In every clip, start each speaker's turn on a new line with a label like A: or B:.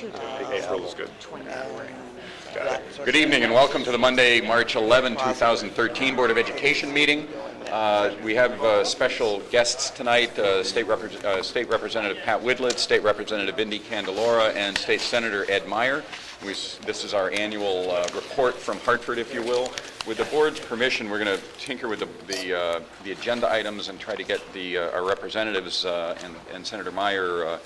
A: April is good. Got it. Good evening and welcome to the Monday, March 11, 2013 Board of Education meeting. We have special guests tonight, State Representative Pat Widlett, State Representative Indy Candelora, and State Senator Ed Meyer. This is our annual report from Hartford, if you will. With the board's permission, we're going to tinker with the agenda items and try to get our representatives and Senator Meyer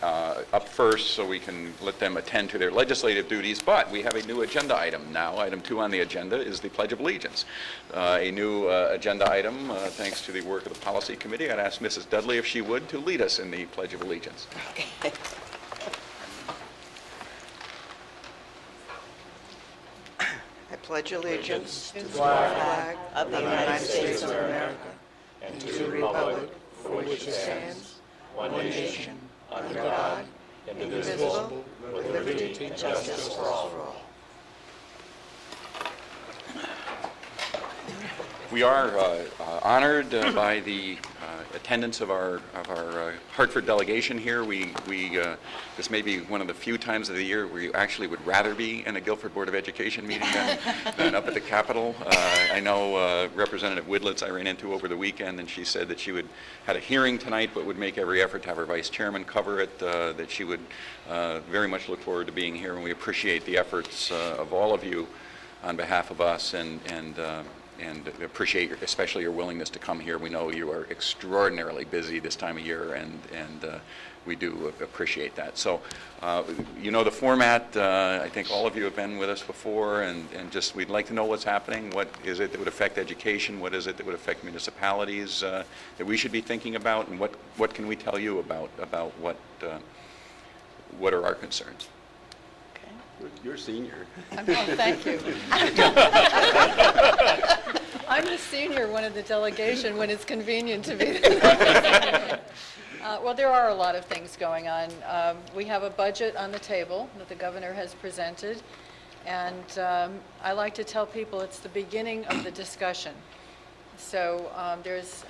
A: up first so we can let them attend to their legislative duties. But we have a new agenda item now. Item 2 on the agenda is the Pledge of Allegiance. A new agenda item, thanks to the work of the Policy Committee. I'd ask Mrs. Dudley if she would to lead us in the Pledge of Allegiance.
B: I pledge allegiance to the flag of the United States of America and to the republic for which it stands, one nation, under God, indivisible, with liberty and justice for all.
A: We are honored by the attendance of our Hartford delegation here. This may be one of the few times of the year where you actually would rather be in a Guilford Board of Education meeting than up at the Capitol. I know Representative Widlett I ran into over the weekend, and she said that she had a hearing tonight, but would make every effort to have her vice chairman cover it. That she would very much look forward to being here, and we appreciate the efforts of all of you on behalf of us, and appreciate especially your willingness to come here. We know you are extraordinarily busy this time of year, and we do appreciate that. So, you know the format. I think all of you have been with us before, and just we'd like to know what's happening. What is it that would affect education? What is it that would affect municipalities that we should be thinking about? And what can we tell you about what are our concerns?
C: You're senior.
D: Oh, thank you. I'm the senior one of the delegation when it's convenient to be there. Well, there are a lot of things going on. We have a budget on the table that the governor has presented, and I like to tell people it's the beginning of the discussion. So there's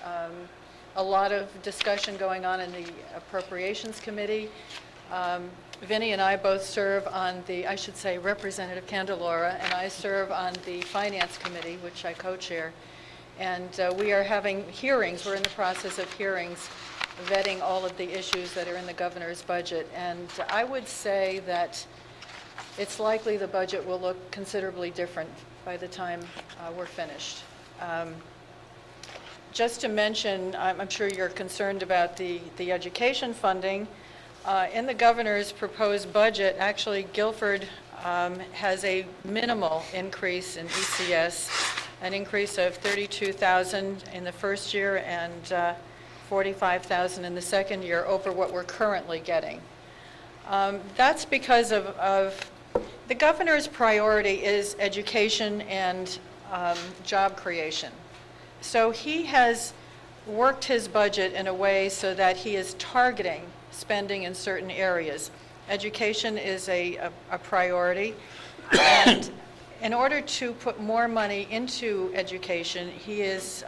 D: a lot of discussion going on in the Appropriations Committee. Vinny and I both serve on Representative Candelora and I serve on the Finance Committee, which I co-chair. And we are having hearings. We're in the process of hearings, vetting all of the issues that are in the governor's budget. And I would say that it's likely the budget will look considerably different by the time we're finished. Just to mention, I'm sure you're concerned about the education funding. In the governor's proposed budget, actually Guilford has a minimal increase in ECS, an increase of $32,000 in the first year and $45,000 in the second year over what we're currently getting. That's because of the governor's priority is education and job creation. So he has worked his budget in a way so that he is targeting spending in certain areas. Education is a priority, and in order to put more money into education, he is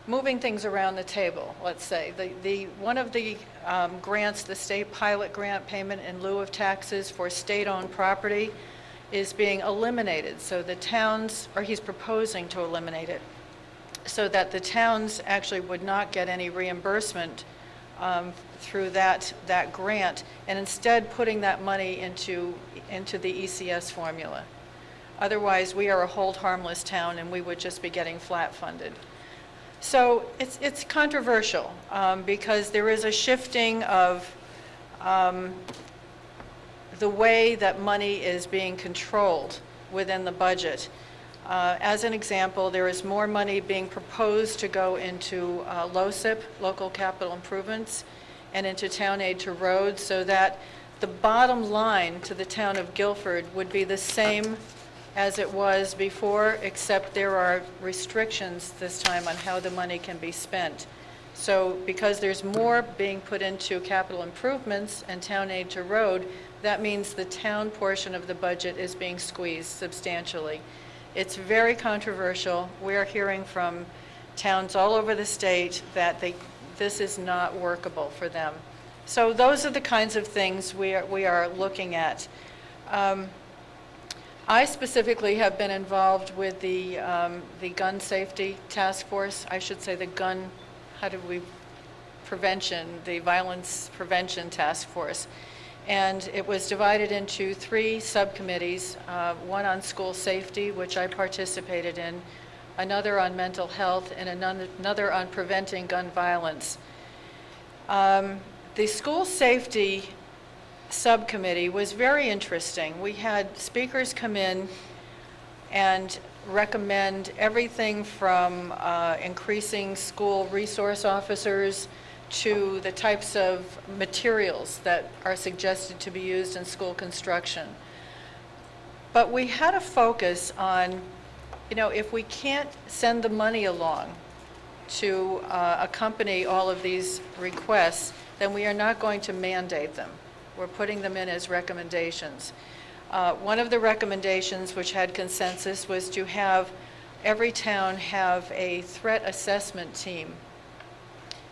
D: moving things around the table, let's say. One of the grants, the state pilot grant payment in lieu of taxes for state-owned property, is being eliminated. So the towns, or he's proposing to eliminate it, so that the towns actually would not get any reimbursement through that grant, and instead putting that money into the ECS formula. Otherwise, we are a hold harmless town, and we would just be getting flat funded. So it's controversial because there is a shifting of the way that money is being controlled within the budget. As an example, there is more money being proposed to go into LOCIP, local capital improvements, and into town aid to roads, so that the bottom line to the town of Guilford would be the same as it was before, except there are restrictions this time on how the money can be spent. So because there's more being put into capital improvements and town aid to road, that means the town portion of the budget is being squeezed substantially. It's very controversial. We're hearing from towns all over the state that this is not workable for them. So those are the kinds of things we are looking at. I specifically have been involved with the gun safety task force. I should say the violence prevention task force. And it was divided into 3 subcommittees, one on school safety, which I participated in, another on mental health, and another on preventing gun violence. The school safety subcommittee was very interesting. We had speakers come in and recommend everything from increasing school resource officers to the types of materials that are suggested to be used in school construction. But we had a focus on, if we can't send the money along to accompany all of these requests, then we are not going to mandate them. We're putting them in as recommendations. One of the recommendations which had consensus was to have every town have a threat assessment team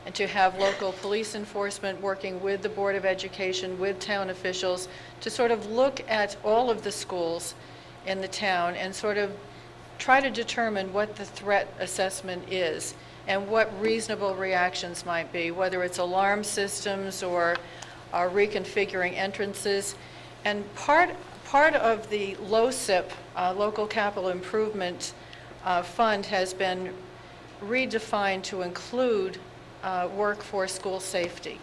D: and to have local police enforcement working with the Board of Education, with town officials, to sort of look at all of the schools in the town and sort of try to determine what the threat assessment is and what reasonable reactions might be, whether it's alarm systems or reconfiguring entrances. And part of the LoCIP, Local Capital Improvement Fund, has been redefined to include work for school safety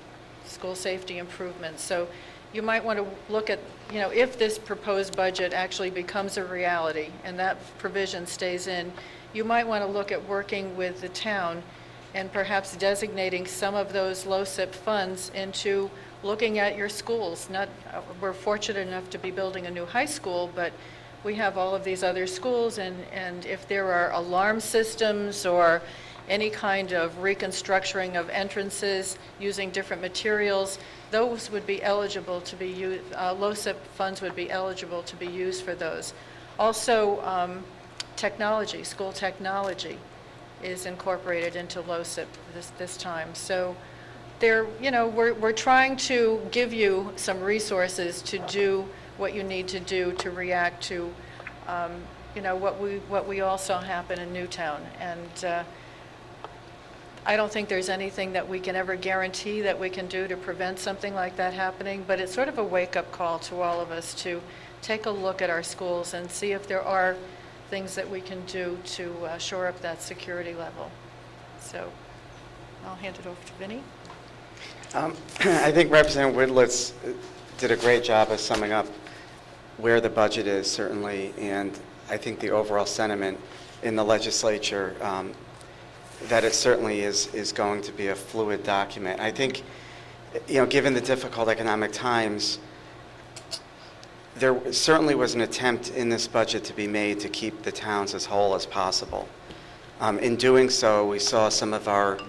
D: improvements. So you might want to look at, if this proposed budget actually becomes a reality and that provision stays in, you might want to look at working with the town and perhaps designating some of those LoCIP funds into looking at your schools. We're fortunate enough to be building a new high school, but we have all of these other schools, and if there are alarm systems or any kind of reconstructing of entrances using different materials, those would be eligible to be used, LoCIP funds would be eligible to be used for those. Also, technology, school technology is incorporated into LoCIP this time. So we're trying to give you some resources to do what you need to do to react to what we all saw happen in Newtown. And I don't think there's anything that we can ever guarantee that we can do to prevent something like that happening, but it's sort of a wake-up call to all of us to take a look at our schools and see if there are things that we can do to shore up that security level. So I'll hand it over to Vinny.
E: I think Representative Widlitz did a great job of summing up where the budget is, certainly, and I think the overall sentiment in the legislature that it certainly is going to be a fluid document. I think, given the difficult economic times, there certainly was an attempt in this budget to be made to keep the towns as whole as possible. In doing so, we saw some of our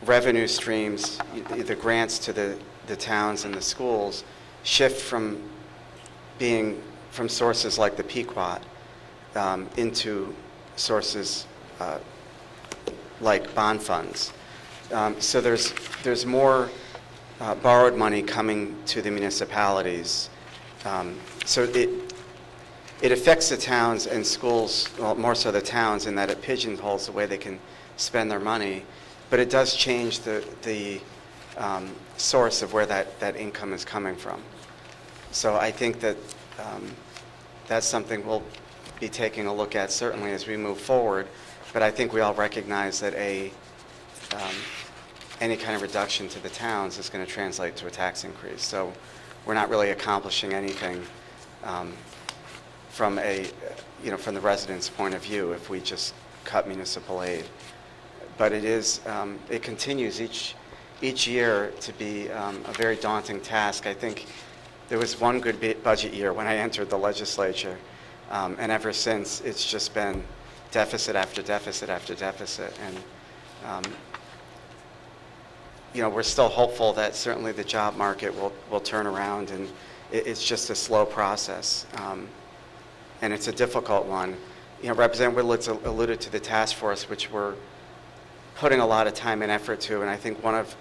E: revenue streams, the grants to the towns and the schools, shift from being from sources like the Pequot into sources like bond funds. So there's more borrowed money coming to the municipalities. So it affects the towns and schools, well, more so the towns, in that it pigeonholes the way they can spend their money. But it does change the source of where that income is coming from. So I think that that's something we'll be taking a look at certainly as we move forward. But I think we all recognize that any kind of reduction to the towns is going to translate to a tax increase. So we're not really accomplishing anything from the residents' point of view if we just cut municipal aid. But it continues each year to be a very daunting task. I think there was one good budget year when I entered the legislature, and ever since it's just been deficit after deficit after deficit. And we're still hopeful that certainly the job market will turn around, and it's just a slow process, and it's a difficult one. Representative Widlitz alluded to the task force, which we're putting a lot of time and effort to, and I think one of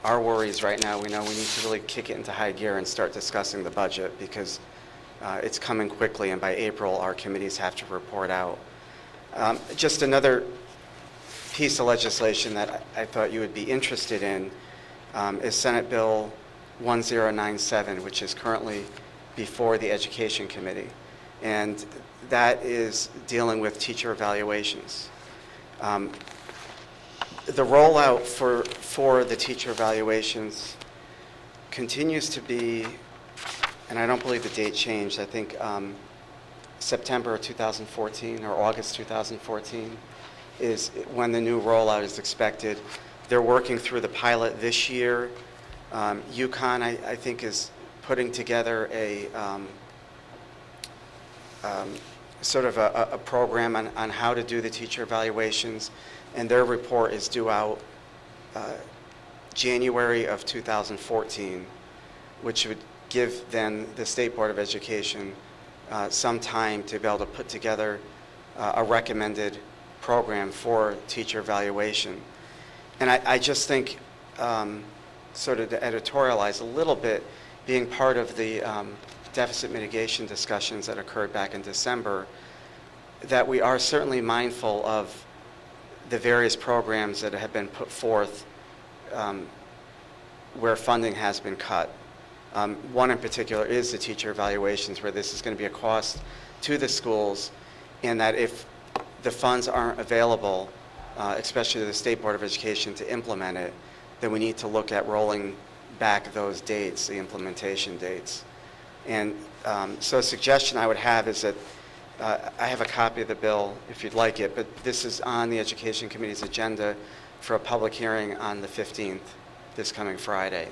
E: our worries right now, we know we need to really kick it into high gear and start discussing the budget because it's coming quickly, and by April, our committees have to report out. Just another piece of legislation that I thought you would be interested in is Senate Bill 1097, which is currently before the Education Committee. And that is dealing with teacher evaluations. The rollout for the teacher evaluations continues to be, and I don't believe the date changed, I think September 2014 or August 2014 is when the new rollout is expected. They're working through the pilot this year. UConn, I think, is putting together a sort of a program on how to do the teacher evaluations, and their report is due out January of 2014, which would give then the State Board of Education some time to be able to put together a recommended program for teacher evaluation. And I just think, sort of to editorialize a little bit, being part of the deficit mitigation discussions that occurred back in December, that we are certainly mindful of the various programs that have been put forth where funding has been cut. One in particular is the teacher evaluations, where this is going to be a cost to the schools, and that if the funds aren't available, especially to the State Board of Education, to implement it, then we need to look at rolling back those dates, the implementation dates. And so a suggestion I would have is that I have a copy of the bill if you'd like it, but this is on the Education Committee's agenda for a public hearing on the 15th, this coming Friday.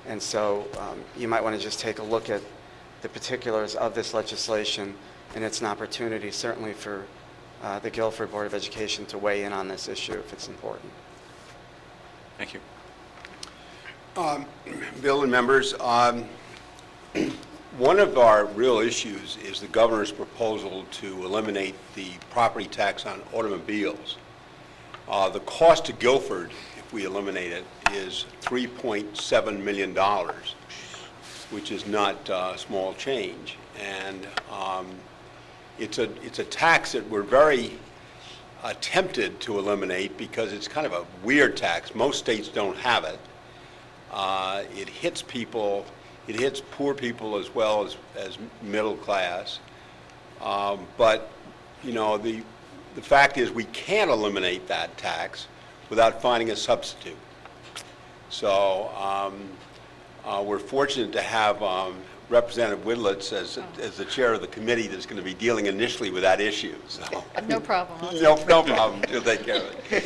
E: And so you might want to just take a look at the particulars of this legislation, and it's an opportunity certainly for the Guilford Board of Education to weigh in on this issue if it's important.
A: Thank you.
C: Bill and members, one of our real issues is the governor's proposal to eliminate the property tax on automobiles. The cost to Guilford, if we eliminate it, is $3.7 million, which is not small change. And it's a tax that we're very tempted to eliminate because it's kind of a weird tax. Most states don't have it. It hits people, it hits poor people as well as middle class. But, you know, the fact is we can't eliminate that tax without finding a substitute. So we're fortunate to have Representative Widlitz as the chair of the committee that's going to be dealing initially with that issue. So.
D: No problem.
C: No problem. She'll take care of it.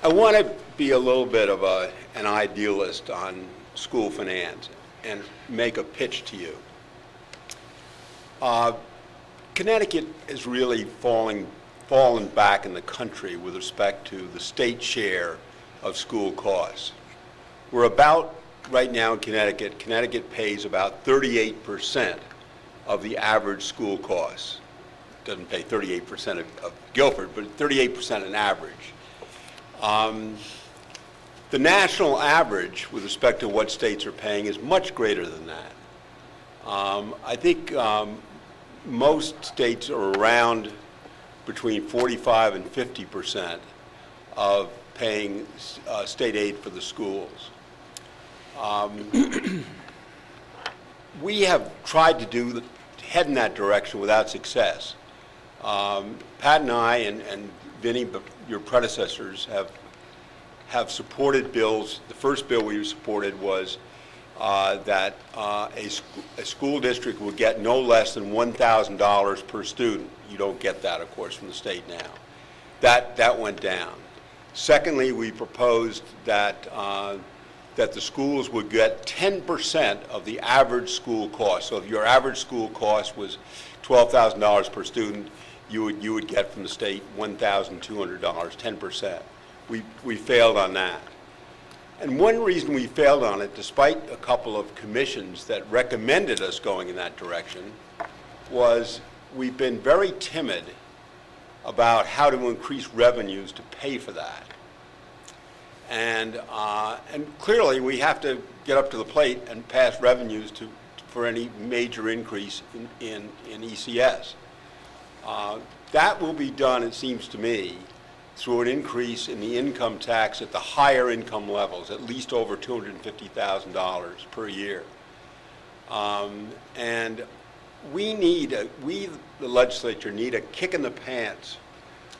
C: I want to be a little bit of an idealist on school finance and make a pitch to you. Connecticut is really fallen back in the country with respect to the state share of school costs. We're about, right now in Connecticut pays about 38% of the average school costs. Doesn't pay 38% of Guilford, but 38% on average. The national average with respect to what states are paying is much greater than that. I think most states are around between 45 and 50% of paying state aid for the schools. We have tried to head in that direction without success. Pat and I and Vinnie, your predecessors, have supported bills. The first bill we supported was that a school district would get no less than $1,000 per student. You don't get that, of course, from the state now. That went down. Secondly, we proposed that the schools would get 10% of the average school cost. So if your average school cost was $12,000 per student, you would get from the state $1,200, 10%. We failed on that. And one reason we failed on it, despite a couple of commissions that recommended us going in that direction, was we've been very timid about how to increase revenues to pay for that. And clearly, we have to get up to the plate and pass revenues for any major increase in ECS. That will be done, it seems to me, through an increase in the income tax at the higher income levels, at least over $250,000 per year. And we, the legislature, need a kick in the pants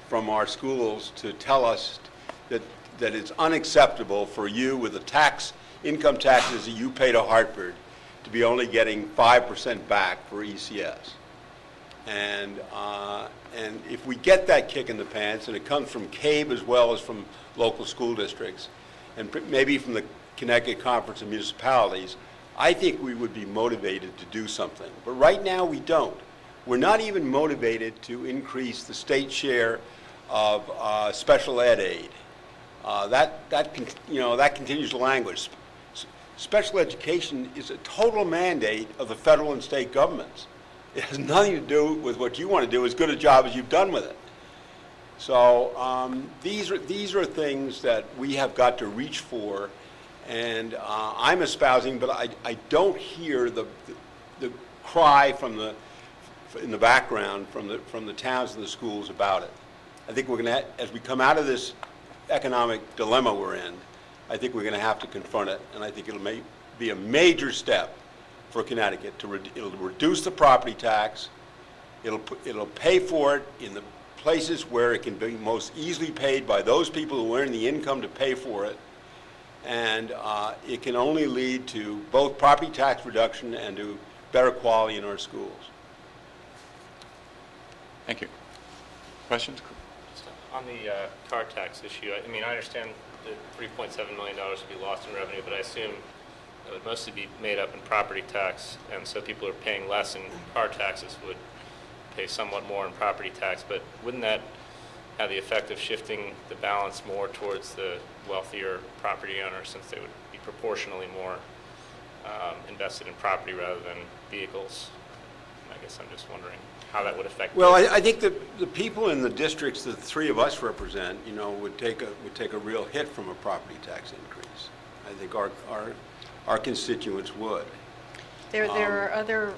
C: from our schools to tell us that it's unacceptable for you, with the income taxes that you pay to Hartford, to be only getting 5% back for ECS. And if we get that kick in the pants, and it comes from CABE as well as from local school districts, and maybe from the Connecticut Conference of Municipalities, I think we would be motivated to do something. But right now, we don't. We're not even motivated to increase the state share of special ed aid. That continues to languish. Special education is a total mandate of the federal and state governments. It has nothing to do with what you want to do, as good a job as you've done with it. So these are things that we have got to reach for, and I'm espousing, but I don't hear the cry in the background from the towns and the schools about it. I think we're going to, as we come out of this economic dilemma we're in, I think we're going to have to confront it, and I think it'll be a major step for Connecticut. It'll reduce the property tax. It'll pay for it in the places where it can be most easily paid by those people who earn the income to pay for it, and it can only lead to both property tax reduction and to better quality in our schools.
A: Thank you. Questions?
F: On the car tax issue, I mean, I understand that $3.7 million would be lost in revenue, but I assume it would mostly be made up in property tax, and so people who are paying less in car taxes would pay somewhat more in property tax. But wouldn't that have the effect of shifting the balance more towards the wealthier property owners, since they would be proportionally more invested in property rather than vehicles? I guess I'm just wondering how that would affect.
C: Well, I think that the people in the districts that the three of us represent, would take a real hit from a property tax increase. I think our constituents would.
D: There are other,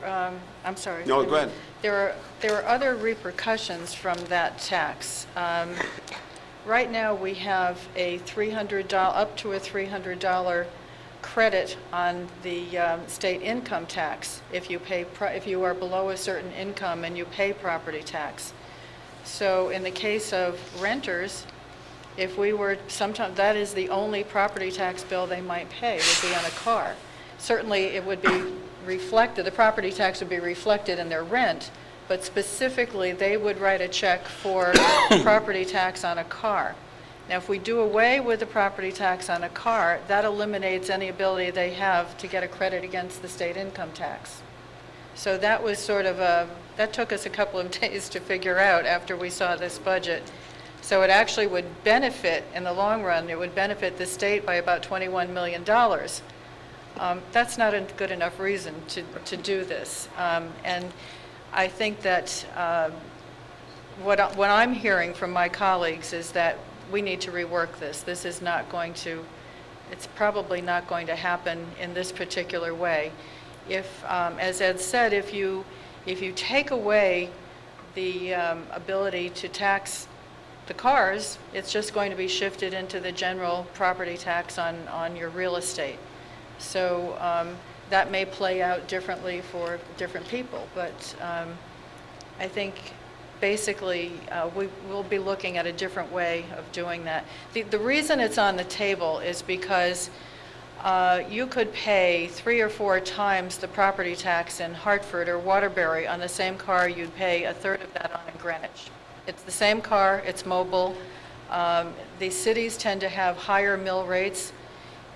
D: I'm sorry.
C: No, go ahead.
D: There are other repercussions from that tax. Right now, we have a up to a $300 credit on the state income tax if you are below a certain income and you pay property tax. So in the case of renters, if we were, sometimes that is the only property tax bill they might pay, would be on a car. Certainly it would be reflected, the property tax would be reflected in their rent, but specifically they would write a check for property tax on a car. Now, if we do away with the property tax on a car, that eliminates any ability they have to get a credit against the state income tax. So that was sort of that took us a couple of days to figure out after we saw this budget. So it actually would benefit, in the long run, it would benefit the state by about $21 million. That's not a good enough reason to do this. And I think that what I'm hearing from my colleagues is that we need to rework this. This is not going to, it's probably not going to happen in this particular way. If, as Ed said, if you take away the ability to tax the cars, it's just going to be shifted into the general property tax on your real estate. So that may play out differently for different people, but I think basically we will be looking at a different way of doing that. The reason it's on the table is because you could pay 3 or 4 times the property tax in Hartford or Waterbury on the same car you'd pay a third of that on in Greenwich. It's the same car, it's mobile. The cities tend to have higher mill rates,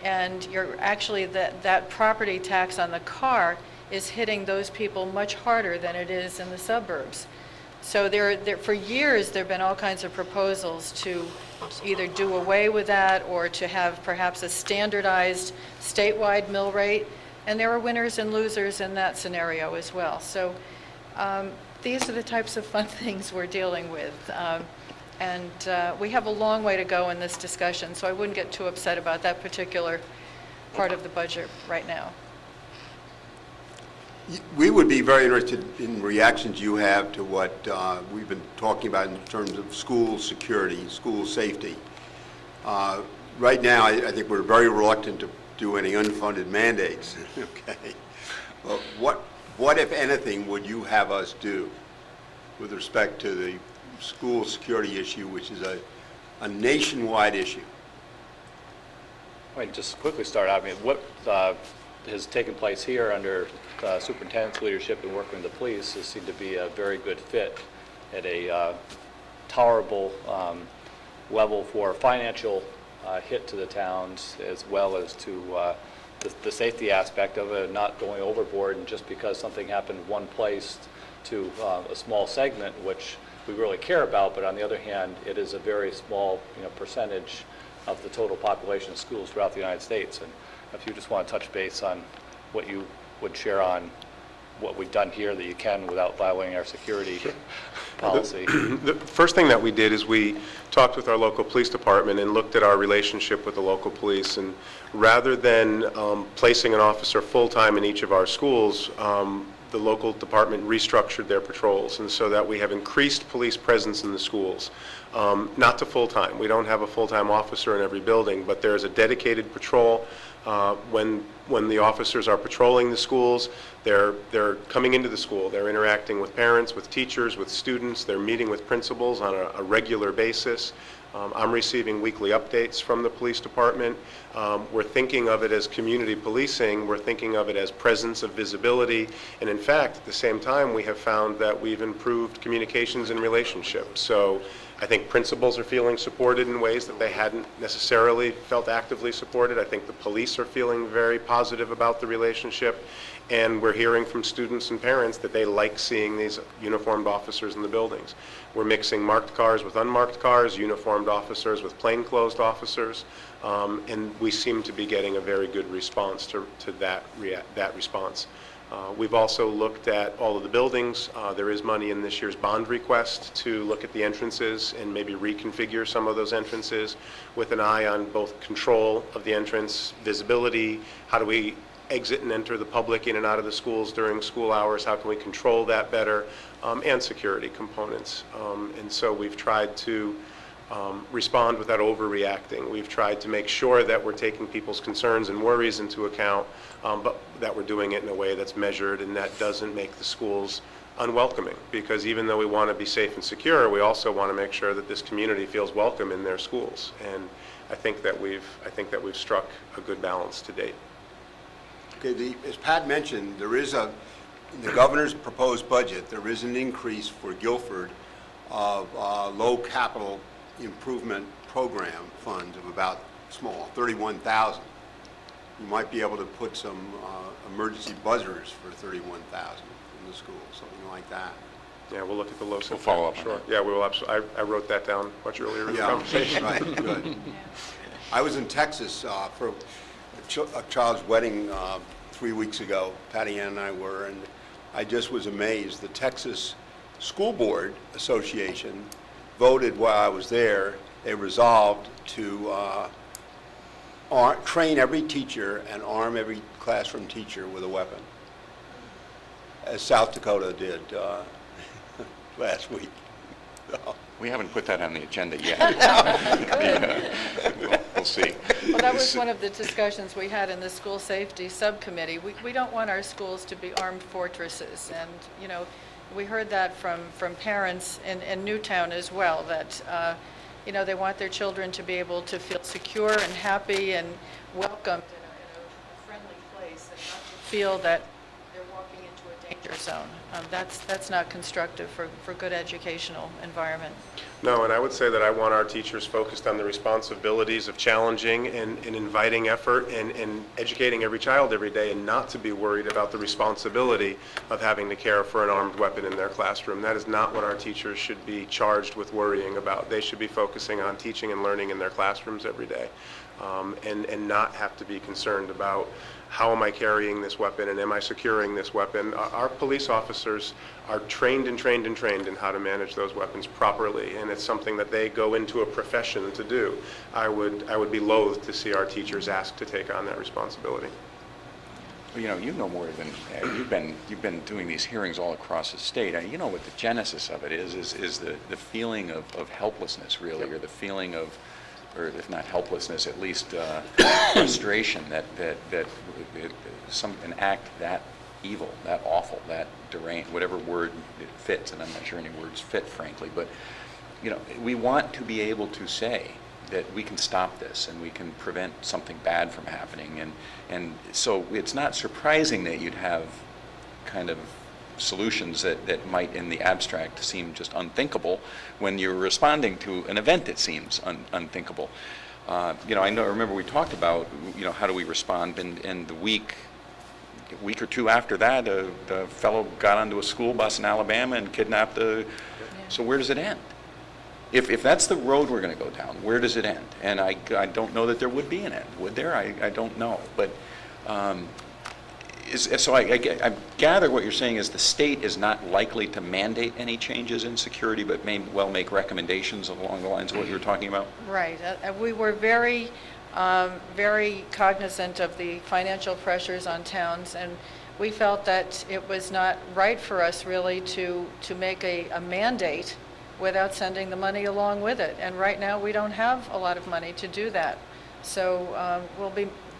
D: and you're actually, that property tax on the car is hitting those people much harder than it is in the suburbs. So for years, there have been all kinds of proposals to either do away with that or to have perhaps a standardized statewide mill rate, and there are winners and losers in that scenario as well. So these are the types of fun things we're dealing with. And we have a long way to go in this discussion, so I wouldn't get too upset about that particular part of the budget right now.
C: We would be very interested in reactions you have to what we've been talking about in terms of school security, school safety. Right now, I think we're very reluctant to do any unfunded mandates, okay? But what, if anything, would you have us do with respect to the school security issue, which is a nationwide issue?
G: I mean, just quickly start out, I mean, what has taken place here under superintendent's leadership and working with the police has seemed to be a very good fit at a tolerable level for financial hit to the towns, as well as to the safety aspect of it, not going overboard, and just because something happened one place to a small segment, which we really care about, but on the other hand, it is a very small, percentage of the total population of schools throughout the United States. And if you just want to touch base on what you would share on what we've done here that you can without violating our security policy.
H: The first thing that we did is we talked with our local police department and looked at our relationship with the local police, and rather than placing an officer full-time in each of our schools, the local department restructured their patrols, and so that we have increased police presence in the schools. Not to full-time. We don't have a full-time officer in every building, but there is a dedicated patrol. When the officers are patrolling the schools, they're coming into the school. They're interacting with parents, with teachers, with students. They're meeting with principals on a regular basis. I'm receiving weekly updates from the police department. We're thinking of it as community policing. We're thinking of it as presence of visibility. And in fact, at the same time, we have found that we've improved communications and relationships. So I think principals are feeling supported in ways that they hadn't necessarily felt actively supported. I think the police are feeling very positive about the relationship. And we're hearing from students and parents that they like seeing these uniformed officers in the buildings. We're mixing marked cars with unmarked cars, uniformed officers with plainclothes officers, and we seem to be getting a very good response to that response. We've also looked at all of the buildings. There is money in this year's bond request to look at the entrances and maybe reconfigure some of those entrances with an eye on both control of the entrance, visibility, how do we exit and enter the public in and out of the schools during school hours, how can we control that better, and security components. And so we've tried to respond without overreacting. We've tried to make sure that we're taking people's concerns and worries into account, but that we're doing it in a way that's measured and that doesn't make the schools unwelcoming. Because even though we want to be safe and secure, we also want to make sure that this community feels welcome in their schools. And I think that we've struck a good balance to date.
C: Okay, as Pat mentioned, there is in the governor's proposed budget, there is an increase for Guilford of low capital improvement program funds of about small, $31,000. You might be able to put some emergency buzzers for $31,000 in the school, something like that.
H: Yeah, we'll look at the low.
A: We'll follow up on
H: Sure.
A: that.
H: Yeah, we will absolutely. I wrote that down much earlier in the conversation.
C: Right, good. I was in Texas for a child's wedding 3 weeks ago. Patty Ann and I were, and I just was amazed. The Texas School Board Association voted while I was there. They resolved to train every teacher and arm every classroom teacher with a weapon, as South Dakota did last week. So.
A: We haven't put that on the agenda yet. We'll see.
D: Well, that was one of the discussions we had in the school safety subcommittee. We don't want our schools to be armed fortresses. And, we heard that from parents in Newtown as well, that, they want their children to be able to feel secure and happy and welcomed in a friendly place, and not to feel that they're walking into a danger zone. That's not constructive for good educational environment.
H: No, and I would say that I want our teachers focused on the responsibilities of challenging and inviting effort and educating every child every day, and not to be worried about the responsibility of having to care for an armed weapon in their classroom. That is not what our teachers should be charged with worrying about. They should be focusing on teaching and learning in their classrooms every day, and not have to be concerned about how am I carrying this weapon and am I securing this weapon? Our police officers are trained and trained and trained in how to manage those weapons properly, and it's something that they go into a profession to do. I would be loath to see our teachers asked to take on that responsibility.
A: Well, you know more than, you've been doing these hearings all across the state. You know what the genesis of it is the feeling of helplessness, really, or the feeling of, or if not helplessness, at least frustration that an act that evil, that awful, that deranged, whatever word it fits, and I'm not sure any words fit, frankly, but, we want to be able to say that we can stop this and we can prevent something bad from happening. And so it's not surprising that you'd have kind of solutions that might in the abstract seem just unthinkable when you're responding to an event that seems unthinkable. I remember we talked about, how do we respond, and the week or two after that, the fellow got onto a school bus in Alabama and kidnapped So where does it end? If that's the road we're going to go down, where does it end? And I don't know that there would be an end, would there? I don't know. But so I gather what you're saying is the state is not likely to mandate any changes in security, but may well make recommendations along the lines of what you were talking about?
D: Right. We were very, very cognizant of the financial pressures on towns, and we felt that it was not right for us really to make a mandate without sending the money along with it. And right now, we don't have a lot of money to do that. So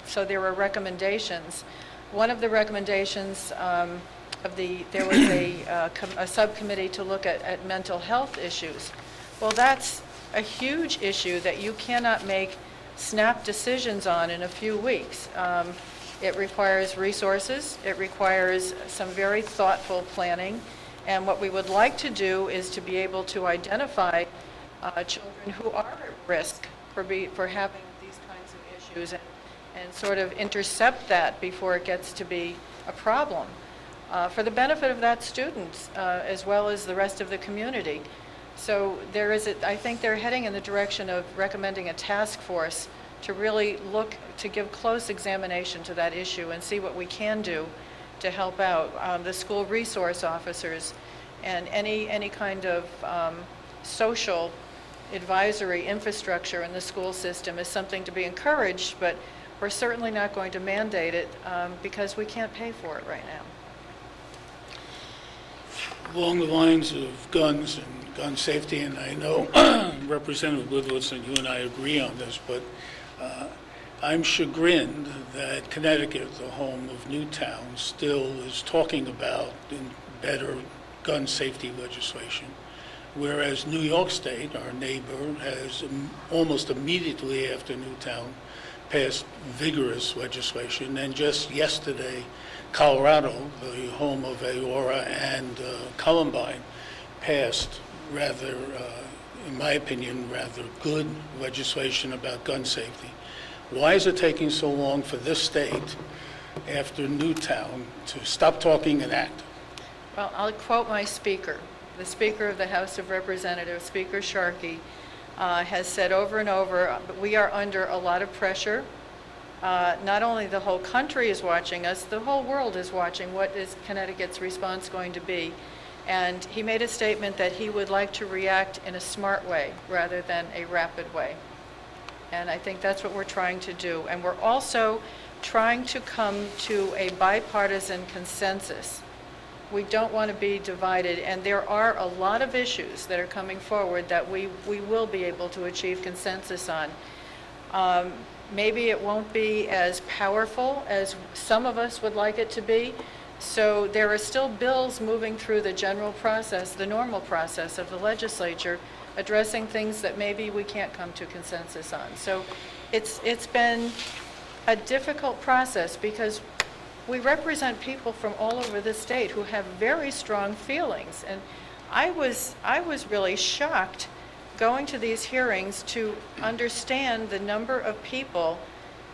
D: so there were recommendations. One of the recommendations there was a subcommittee to look at mental health issues. Well, that's a huge issue that you cannot make snap decisions on in a few weeks. It requires resources. It requires some very thoughtful planning. And what we would like to do is to be able to identify children who are at risk for having these kinds of issues and sort of intercept that before it gets to be a problem for the benefit of that student as well as the rest of the community. So I think they're heading in the direction of recommending a task force to really to give close examination to that issue and see what we can do to help out. The school resource officers and any kind of social advisory infrastructure in the school system is something to be encouraged, but we're certainly not going to mandate it because we can't pay for it right now.
I: Along the lines of guns and gun safety, and I know Representative Littlitz and you and I agree on this, but I'm chagrined that Connecticut, the home of Newtown, still is talking about better gun safety legislation, whereas New York State, our neighbor, has almost immediately after Newtown passed vigorous legislation, and just yesterday, Colorado, the home of Aurora and Columbine, passed rather, in my opinion, rather good legislation about gun safety. Why is it taking so long for this state, after Newtown, to stop talking and act?
D: Well, I'll quote my speaker. The Speaker of the House of Representatives, Speaker Sharkey, has said over and over, we are under a lot of pressure. Not only the whole country is watching us, the whole world is watching what is Connecticut's response going to be. And he made a statement that he would like to react in a smart way rather than a rapid way. And I think that's what we're trying to do. And we're also trying to come to a bipartisan consensus. We don't want to be divided, and there are a lot of issues that are coming forward that we will be able to achieve consensus on. Maybe it won't be as powerful as some of us would like it to be, so there are still bills moving through the general process, the normal process of the legislature, addressing things that maybe we can't come to consensus on. So it's been a difficult process because we represent people from all over the state who have very strong feelings. And I was really shocked going to these hearings to understand the number of people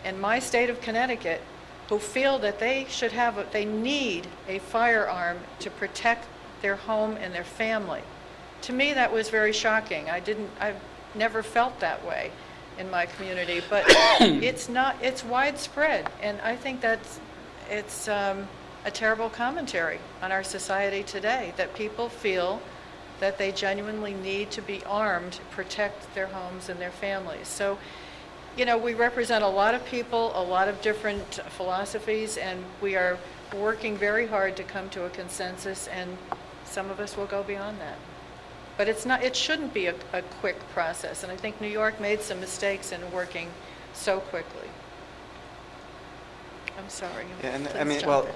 D: in my state of Connecticut who feel that they need a firearm to protect their home and their family. To me, that was very shocking. I've never felt that way. in my community, but it's widespread, and I think it's a terrible commentary on our society today, that people feel that they genuinely need to be armed to protect their homes and their families. So, we represent a lot of people, a lot of different philosophies, and we are working very hard to come to a consensus, and some of us will go beyond that. But it shouldn't be a quick process, and I think New York made some mistakes in working so quickly. I'm sorry.
E: Yeah, and
D: Please jump in.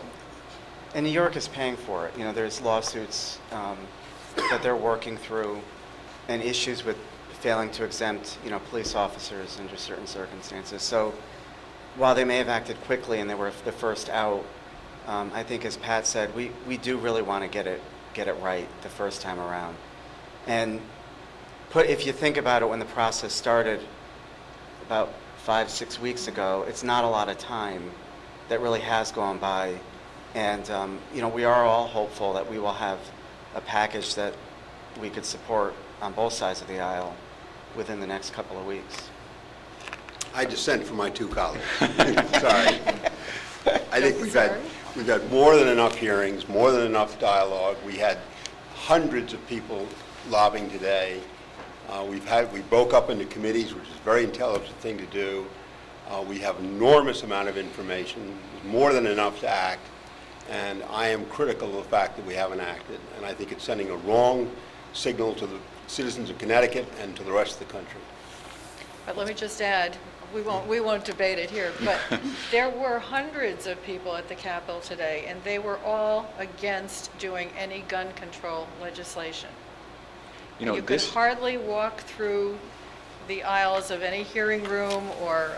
E: and New York is paying for it. There's lawsuits that they're working through, and issues with failing to exempt, police officers under certain circumstances. So while they may have acted quickly and they were the first out, I think, as Pat said, we do really want to get it right the first time around. And if you think about it, when the process started about 5-6 weeks ago, it's not a lot of time that really has gone by. And, we are all hopeful that we will have a package that we could support on both sides of the aisle within the next couple of weeks.
C: I dissent from my two colleagues. Sorry. I think we've had more than enough hearings, more than enough dialogue. We had hundreds of people lobbying today. We broke up into committees, which is a very intelligent thing to do. We have enormous amount of information, more than enough to act, and I am critical of the fact that we haven't acted, and I think it's sending a wrong signal to the citizens of Connecticut and to the rest of the country.
D: But let me just add, we won't debate it here, but there were hundreds of people at the Capitol today, and they were all against doing any gun control legislation. You could hardly walk through the aisles of any hearing room or,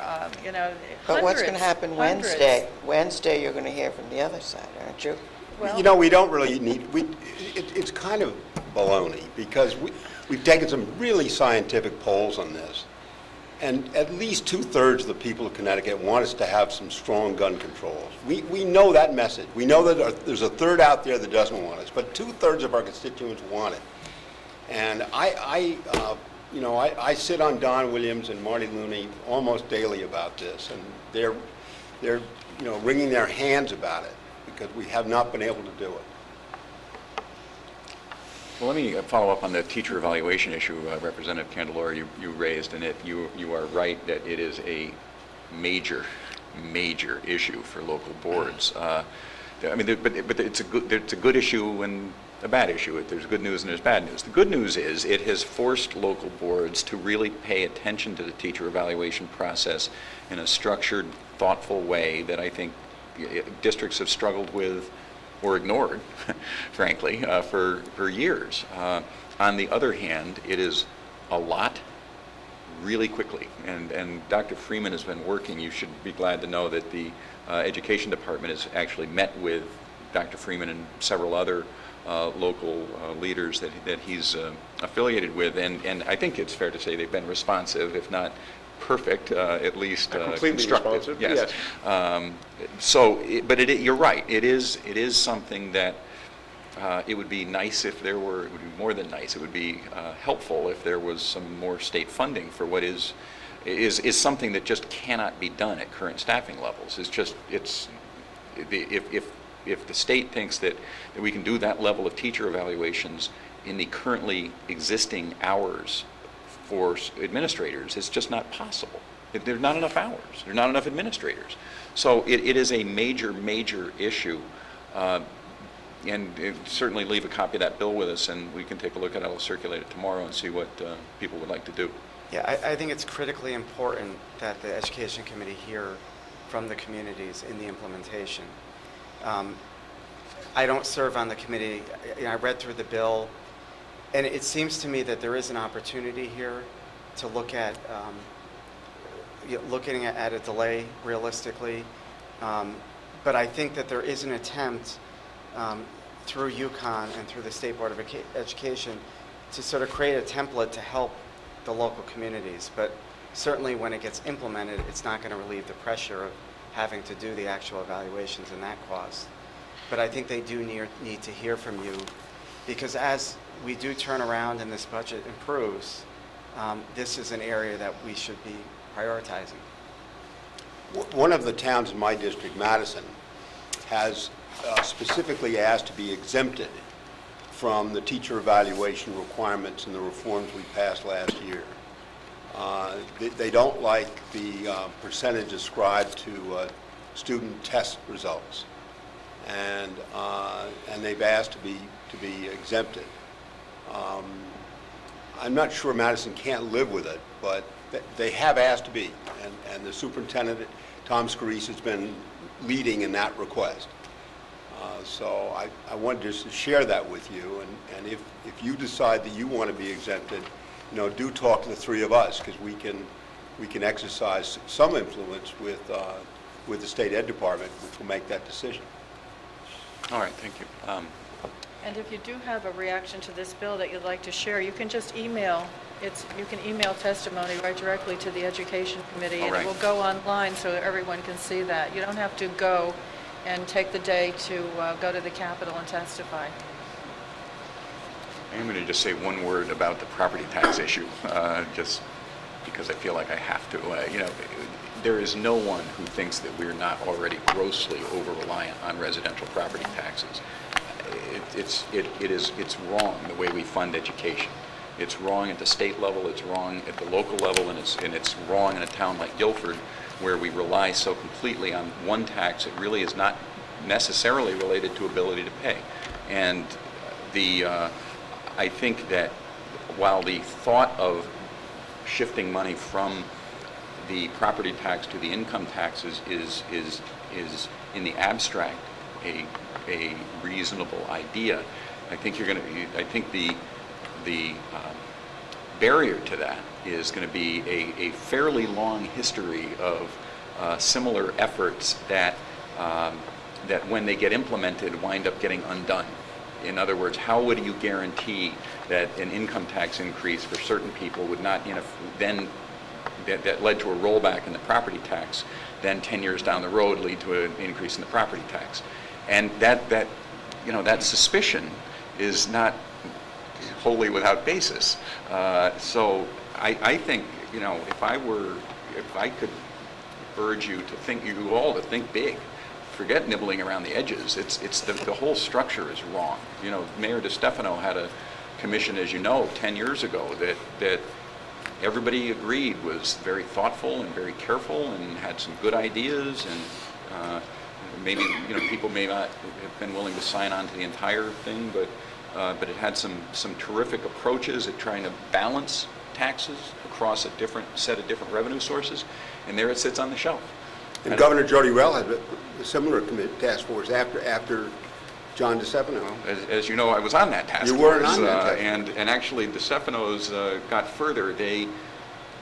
B: But what's going to happen
D: hundreds.
B: Wednesday? Wednesday, you're going to hear from the other side, aren't you?
D: Well,
C: We don't really need, it's kind of baloney, because we've taken some really scientific polls on this, and at least 2/3 of the people of Connecticut want us to have some strong gun controls. We know that message. We know that there's a third out there that doesn't want us, but 2/3 of our constituents want it. And I sit on Don Williams and Marty Looney almost daily about this, and they're wringing their hands about it because we have not been able to do it.
A: Well, let me follow up on the teacher evaluation issue, Representative Candelora, you raised, and you are right that it is a major issue for local boards. But it's a good issue and a bad issue. There's good news and there's bad news. The good news is it has forced local boards to really pay attention to the teacher evaluation process in a structured, thoughtful way that I think districts have struggled with or ignored, frankly, for years. On the other hand, it is a lot really quickly, and Dr. Freeman has been working. You should be glad to know that the Education Department has actually met with Dr. Freeman and several other local leaders that he's affiliated with, and I think it's fair to say they've been responsive, if not perfect, at least
H: completely
A: constructive.
H: responsive.
A: Yes. But you're right. It is something that it would be nice if there were. It would be more than nice. It would be helpful if there was some more state funding for what is something that just cannot be done at current staffing levels. If the state thinks that we can do that level of teacher evaluations in the currently existing hours for administrators, it's just not possible. There are not enough hours. There are not enough administrators. So it is a major issue. And certainly leave a copy of that bill with us, and we can take a look at it. I'll circulate it tomorrow and see what people would like to do.
E: Yeah, I think it's critically important that the Education Committee hear from the communities in the implementation. I don't serve on the committee. I read through the bill, and it seems to me that there is an opportunity here to look at looking at a delay realistically. But I think that there is an attempt through UConn and through the State Board of Education to sort of create a template to help the local communities. But certainly when it gets implemented, it's not going to relieve the pressure of having to do the actual evaluations and that cost. But I think they do need to hear from you, because as we do turn around and this budget improves, this is an area that we should be prioritizing.
C: One of the towns in my district, Madison, has specifically asked to be exempted from the teacher evaluation requirements and the reforms we passed last year. They don't like the percentage ascribed to student test results, and they've asked to be exempted. I'm not sure Madison can't live with it, but they have asked to be, and the superintendent, Tom Scarice, has been leading in that request. So I wanted just to share that with you, and if you decide that you want to be exempted, do talk to the three of us, because we can exercise some influence with the State Ed Department, which will make that decision.
A: All right, thank you.
D: And if you do have a reaction to this bill that you'd like to share, you can just email. You can email testimony right directly to the Education Committee,
A: All
D: and
A: right.
D: it will go online so that everyone can see that. You don't have to go and take the day to go to the Capitol and testify.
A: I'm going to just say one word about the property tax issue, just because I feel like I have to. There is no one who thinks that we're not already grossly over-reliant on residential property taxes. It's wrong the way we fund education. It's wrong at the state level, it's wrong at the local level, and it's wrong in a town like Guilford, where we rely so completely on one tax. It really is not necessarily related to ability to pay. And I think that while the thought of shifting money from the property tax to the income taxes is in the abstract a reasonable idea, I think the barrier to that is going to be a fairly long history of similar efforts that when they get implemented wind up getting undone. In other words, how would you guarantee that an income tax increase for certain people would not, then that led to a rollback in the property tax, then 10 years down the road lead to an increase in the property tax? And that suspicion is not wholly without basis. So I think, if I could urge you all to think big. Forget nibbling around the edges. It's the whole structure is wrong. Mayor DeStefano had a commission, as you know, 10 years ago that everybody agreed was very thoughtful and very careful and had some good ideas, and maybe people may not have been willing to sign on to the entire thing, but it had some terrific approaches at trying to balance taxes across a different set of different revenue sources, and there it sits on the shelf.
C: And Governor Jody Rell had a similar task force after John DeStefano.
A: As you know, I was on that task force.
C: You were on that task force.
A: And actually, DeStefano's got further.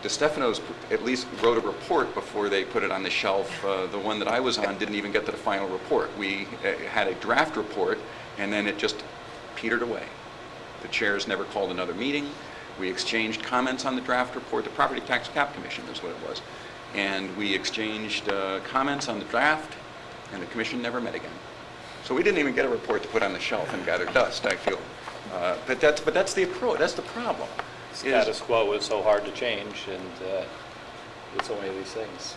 A: DeStefano's at least wrote a report before they put it on the shelf. The one that I was on didn't even get to the final report. We had a draft report, and then it just petered away. The chairs never called another meeting. We exchanged comments on the draft report. The Property Tax Cap Commission is what it was. And we exchanged comments on the draft, and the commission never met again. So we didn't even get a report to put on the shelf and gather dust, I feel. But that's the approach. That's the problem.
G: Status quo is so hard to change, and with so many of these things.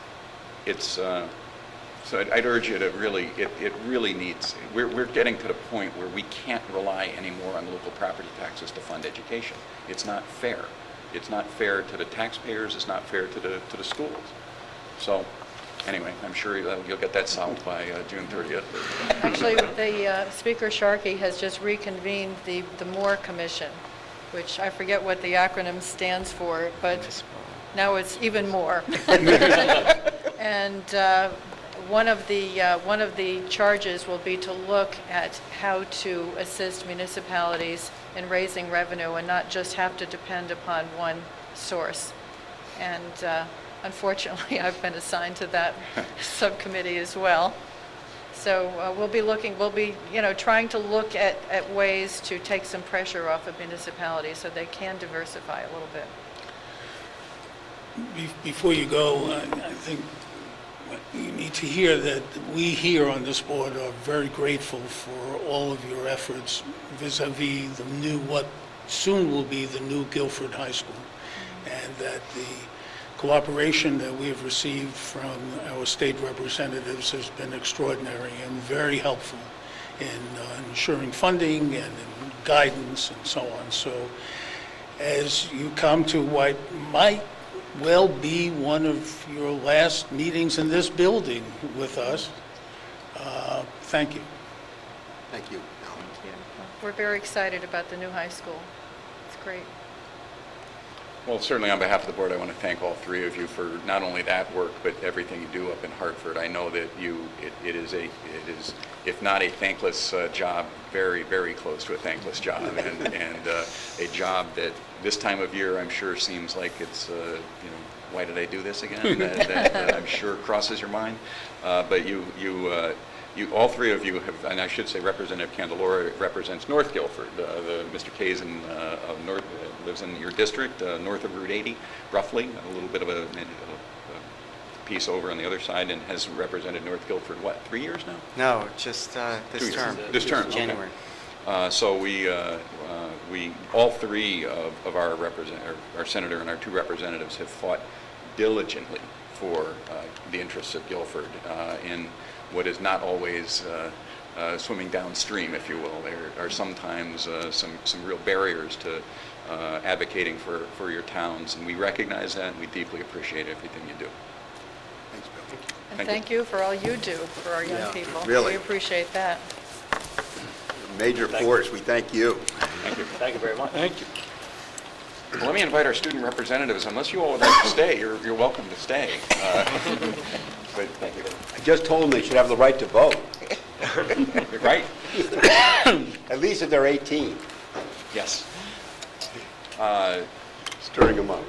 A: So I'd urge you to really, it really needs, we're getting to the point where we can't rely anymore on local property taxes to fund education. It's not fair. It's not fair to the taxpayers. It's not fair to the schools. So anyway, I'm sure you'll get that solved by June 30th.
D: Actually, the Speaker Sharkey has just reconvened the Moore Commission, which I forget what the acronym stands for, but now it's even more. And one of the charges will be to look at how to assist municipalities in raising revenue and not just have to depend upon one source. And unfortunately, I've been assigned to that subcommittee as well. So we'll be trying to look at ways to take some pressure off of municipalities so they can diversify a little bit.
I: Before you go, I think you need to hear that we here on this board are very grateful for all of your efforts vis-a-vis what soon will be the new Guilford High School, and that the cooperation that we have received from our state representatives has been extraordinary and very helpful in ensuring funding and in guidance and so on. So as you come to what might well be one of your last meetings in this building with us, thank you.
C: Thank you.
D: We're very excited about the new high school. It's great.
A: Well, certainly on behalf of the board, I want to thank all three of you for not only that work, but everything you do up in Hartford. I know that it is, if not a thankless job, very, very close to a thankless job, and a job that this time of year, I'm sure seems like it's, why did I do this again? That I'm sure crosses your mind. But you, all three of you have, and I should say Representative Candelora represents North Guilford. Mr. Kazin lives in your district, north of Route 80, roughly, a little bit of a piece over on the other side, and has represented North Guilford, what, 3 years now?
E: No, just this term.
A: This term, okay.
E: January.
A: So we all three of our senator and our two representatives have fought diligently for the interests of Guilford in what is not always swimming downstream, if you will. There are sometimes some real barriers to advocating for your towns, and we recognize that, and we deeply appreciate everything you do.
C: Thanks, Bill.
D: And thank you for all you do for our young
C: Yeah,
D: people.
C: really.
D: We appreciate that.
C: Major force, we thank you.
A: Thank you.
G: Thank you very much.
I: Thank you.
A: Well, let me invite our student representatives. Unless you all would like to stay, you're welcome to stay. But thank you.
C: I just told them they should have the right to vote,
A: Right?
C: at least if they're 18,
A: Yes.
C: stirring them up.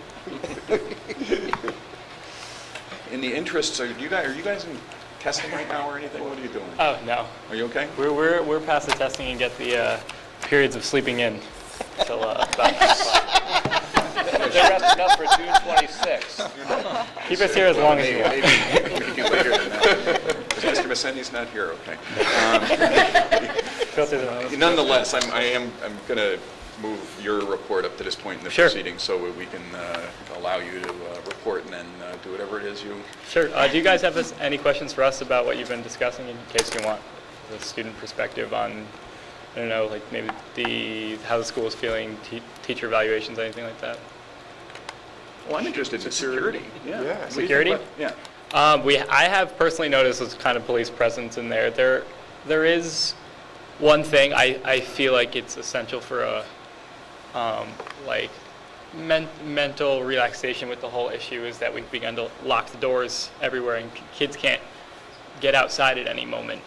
A: In the interests, are you guys in testing right now or anything? What are you doing?
J: Oh, no.
A: Are you okay?
J: We're past the testing and get the periods of sleeping in till about 9 o'clock.
G: They're wrapping up for June 26th.
J: Keep us here as long as you want.
A: Maybe later than that. Mr. Massendi's not here, okay.
J: Filter the notes.
A: Nonetheless, I'm going to move your report up to this point in the
J: Sure.
A: proceeding so we can allow you to report and then do whatever it is you...
J: Sure. Do you guys have any questions for us about what you've been discussing, in case you want the student perspective on, I don't know, like maybe how the school is feeling, teacher evaluations, anything like that?
A: Well, I'm interested in security. Yeah. What do you think
J: Security?
A: about- Yeah.
J: I have personally noticed this kind of police presence in there. There is one thing I feel like it's essential for a mental relaxation with the whole issue is that we've begun to lock the doors everywhere and kids can't get outside at any moment.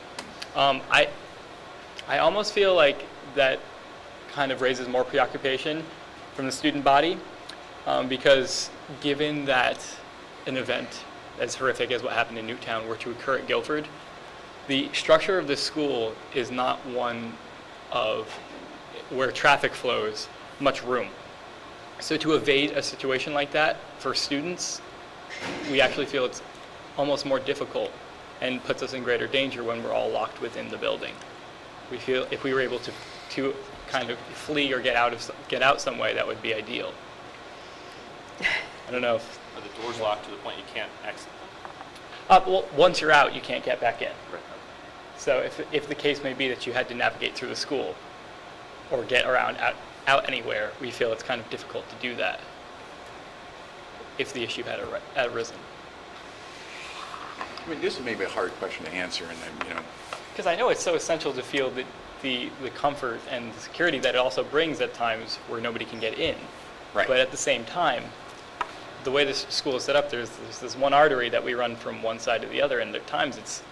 J: I almost feel like that kind of raises more preoccupation from the student body because given that an event as horrific as what happened in Newtown were to occur at Guilford, the structure of the school is not one of where traffic flows much room. So to evade a situation like that for students, we actually feel it's almost more difficult and puts us in greater danger when we're all locked within the building. We feel if we were able to kind of flee or get out some way, that would be ideal. I don't know if...
F: Are the doors locked to the point you can't exit?
J: Well, once you're out, you can't get back in. So if the case may be that you had to navigate through the school or get around out anywhere, we feel it's kind of difficult to do that if the issue had arisen.
A: I mean, this is maybe a hard question to answer, and then,
J: Because I know it's so essential to feel the comfort and the security that it also brings at times where nobody can get in.
A: Right.
J: But at the same time, the way this school is set up, there's this one artery that we run from one side to the other, and at times it's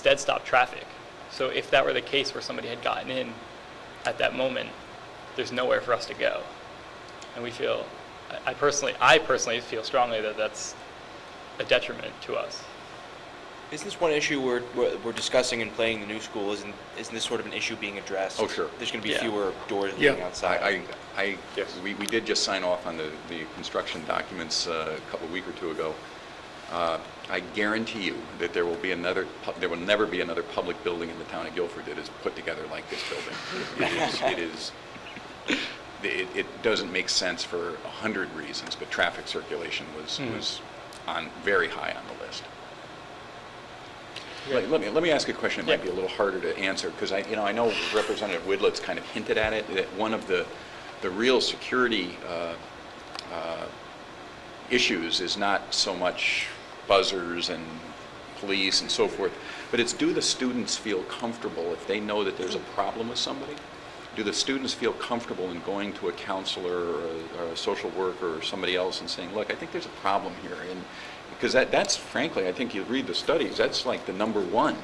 J: dead stop traffic. So if that were the case where somebody had gotten in at that moment, there's nowhere for us to go. And we feel, I personally feel strongly that that's a detriment to us.
K: Isn't this one issue we're discussing and playing the new school? Isn't this sort of an issue being addressed?
A: Oh, sure.
K: There's going to be
J: Yeah.
K: fewer doors
I: Yeah.
K: leading outside.
A: we did just sign off on the construction documents a couple, week or two ago. I guarantee you that there will never be another public building in the town of Guilford that is put together like this building. It doesn't make sense for 100 reasons, but traffic circulation was very high on the list. Let me ask a question that might be a little harder to answer, because I know Representative Widlett's kind of hinted at it, that one of the real security issues is not so much buzzers and police and so forth, but it's, do the students feel comfortable if they know that there's a problem with somebody? Do the students feel comfortable in going to a counselor or a social worker or somebody else and saying, look, I think there's a problem here? And because that's frankly, I think you read the studies, that's like the number one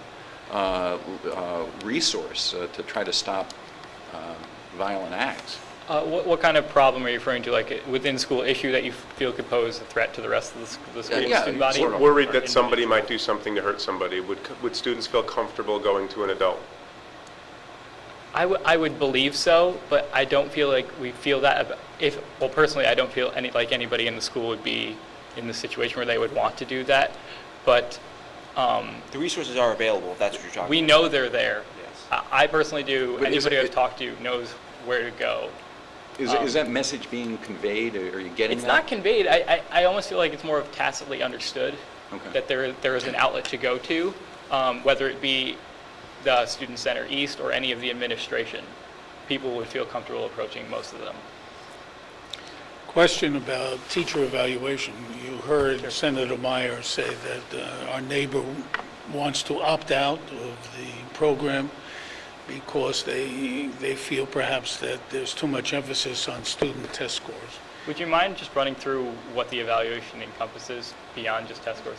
A: resource to try to stop violent acts.
J: What kind of problem are you referring to, like a within school issue that you feel could pose a threat to the rest of the school student body?
H: We're worried that somebody might do something to hurt somebody. Would students feel comfortable going to an adult?
J: I would believe so, but I don't feel like we feel that. Well, personally, I don't feel like anybody in the school would be in the situation where they would want to do that. But
K: The resources are available, if that's what you're talking about.
J: we know they're there.
K: Yes.
J: I personally do.
A: But
J: Anybody I've talked to knows where to go.
A: Is that message being conveyed, or are you getting
J: It's
A: that?
J: not conveyed. I almost feel like it's more of tacitly understood that there is an outlet to go to, whether it be the Student Center East or any of the administration. People would feel comfortable approaching most of them.
I: Question about teacher evaluation. You heard Senator Meyer say that our neighbor wants to opt out of the program because they feel perhaps that there's too much emphasis on student test scores.
J: Would you mind just running through what the evaluation encompasses beyond just test scores?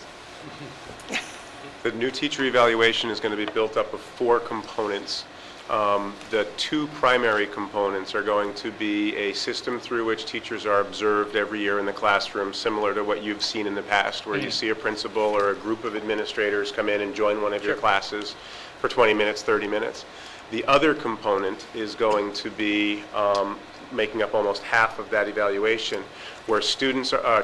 H: The new teacher evaluation is going to be built up of 4 components. The 2 primary components are going to be a system through which teachers are observed every year in the classroom, similar to what you've seen in the past, where you see a principal or a group of administrators come in and join one of your classes for 20 minutes, 30 minutes. The other component is going to be making up almost half of that evaluation, where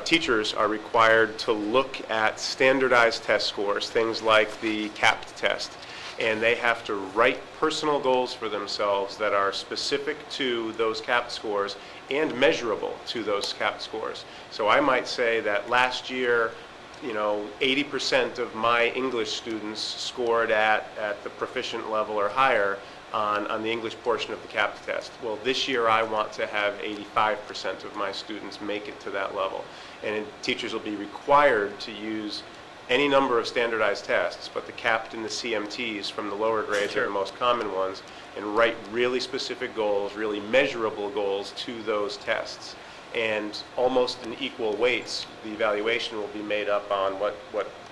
H: teachers are required to look at standardized test scores, things like the CAPT test, and they have to write personal goals for themselves that are specific to those CAPT scores and measurable to those CAPT scores. So I might say that last year, 80% of my English students scored at the proficient level or higher on the English portion of the CAPT test. Well, this year I want to have 85% of my students make it to that level. And teachers will be required to use any number of standardized tests, but the CAPT and the CMTs from the lower grades are the most common ones, and write really specific goals, really measurable goals to those tests. And almost in equal weights, the evaluation will be made up on what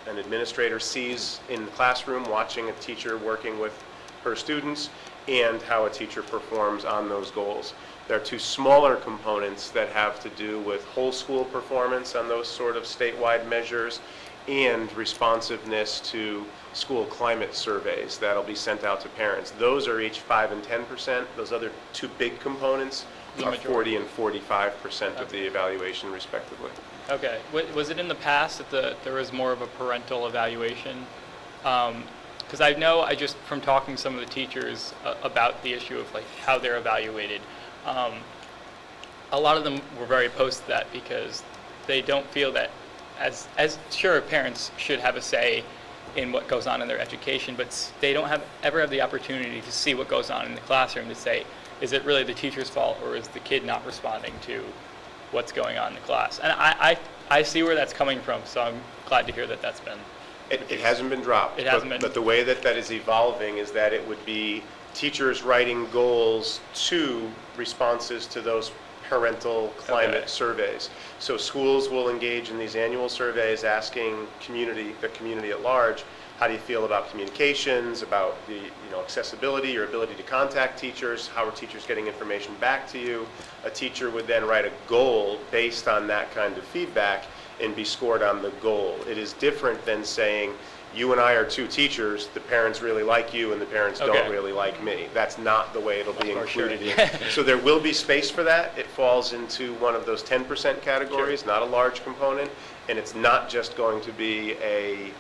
H: an administrator sees in the classroom, watching a teacher working with her students, and how a teacher performs on those goals. There are 2 smaller components that have to do with whole school performance on those sort of statewide measures, and responsiveness to school climate surveys that'll be sent out to parents. Those are each 5% and 10%. Those other 2 big components are 40% and 45% of the evaluation, respectively.
J: Okay. Was it in the past that there was more of a parental evaluation? Because I know, from talking to some of the teachers about the issue of like how they're evaluated, a lot of them were very opposed to that because they don't feel that, as sure parents should have a say in what goes on in their education, but they don't ever have the opportunity to see what goes on in the classroom to say, is it really the teacher's fault or is the kid not responding to what's going on in the class? And I see where that's coming from, so I'm glad to hear that that's been.
H: It hasn't been dropped.
J: It hasn't been.
H: But the way that is evolving is that it would be teachers writing goals to responses to those parental climate surveys. So schools will engage in these annual surveys asking the community at large, how do you feel about communications, about the accessibility, your ability to contact teachers, how are teachers getting information back to you? A teacher would then write a goal based on that kind of feedback and be scored on the goal. It is different than saying, you and I are 2 teachers, the parents really like you and the parents don't really like me. That's not the way it'll be included in. So there will be space for that. It falls into one of those 10% categories, not a large component, and it's not just going to be a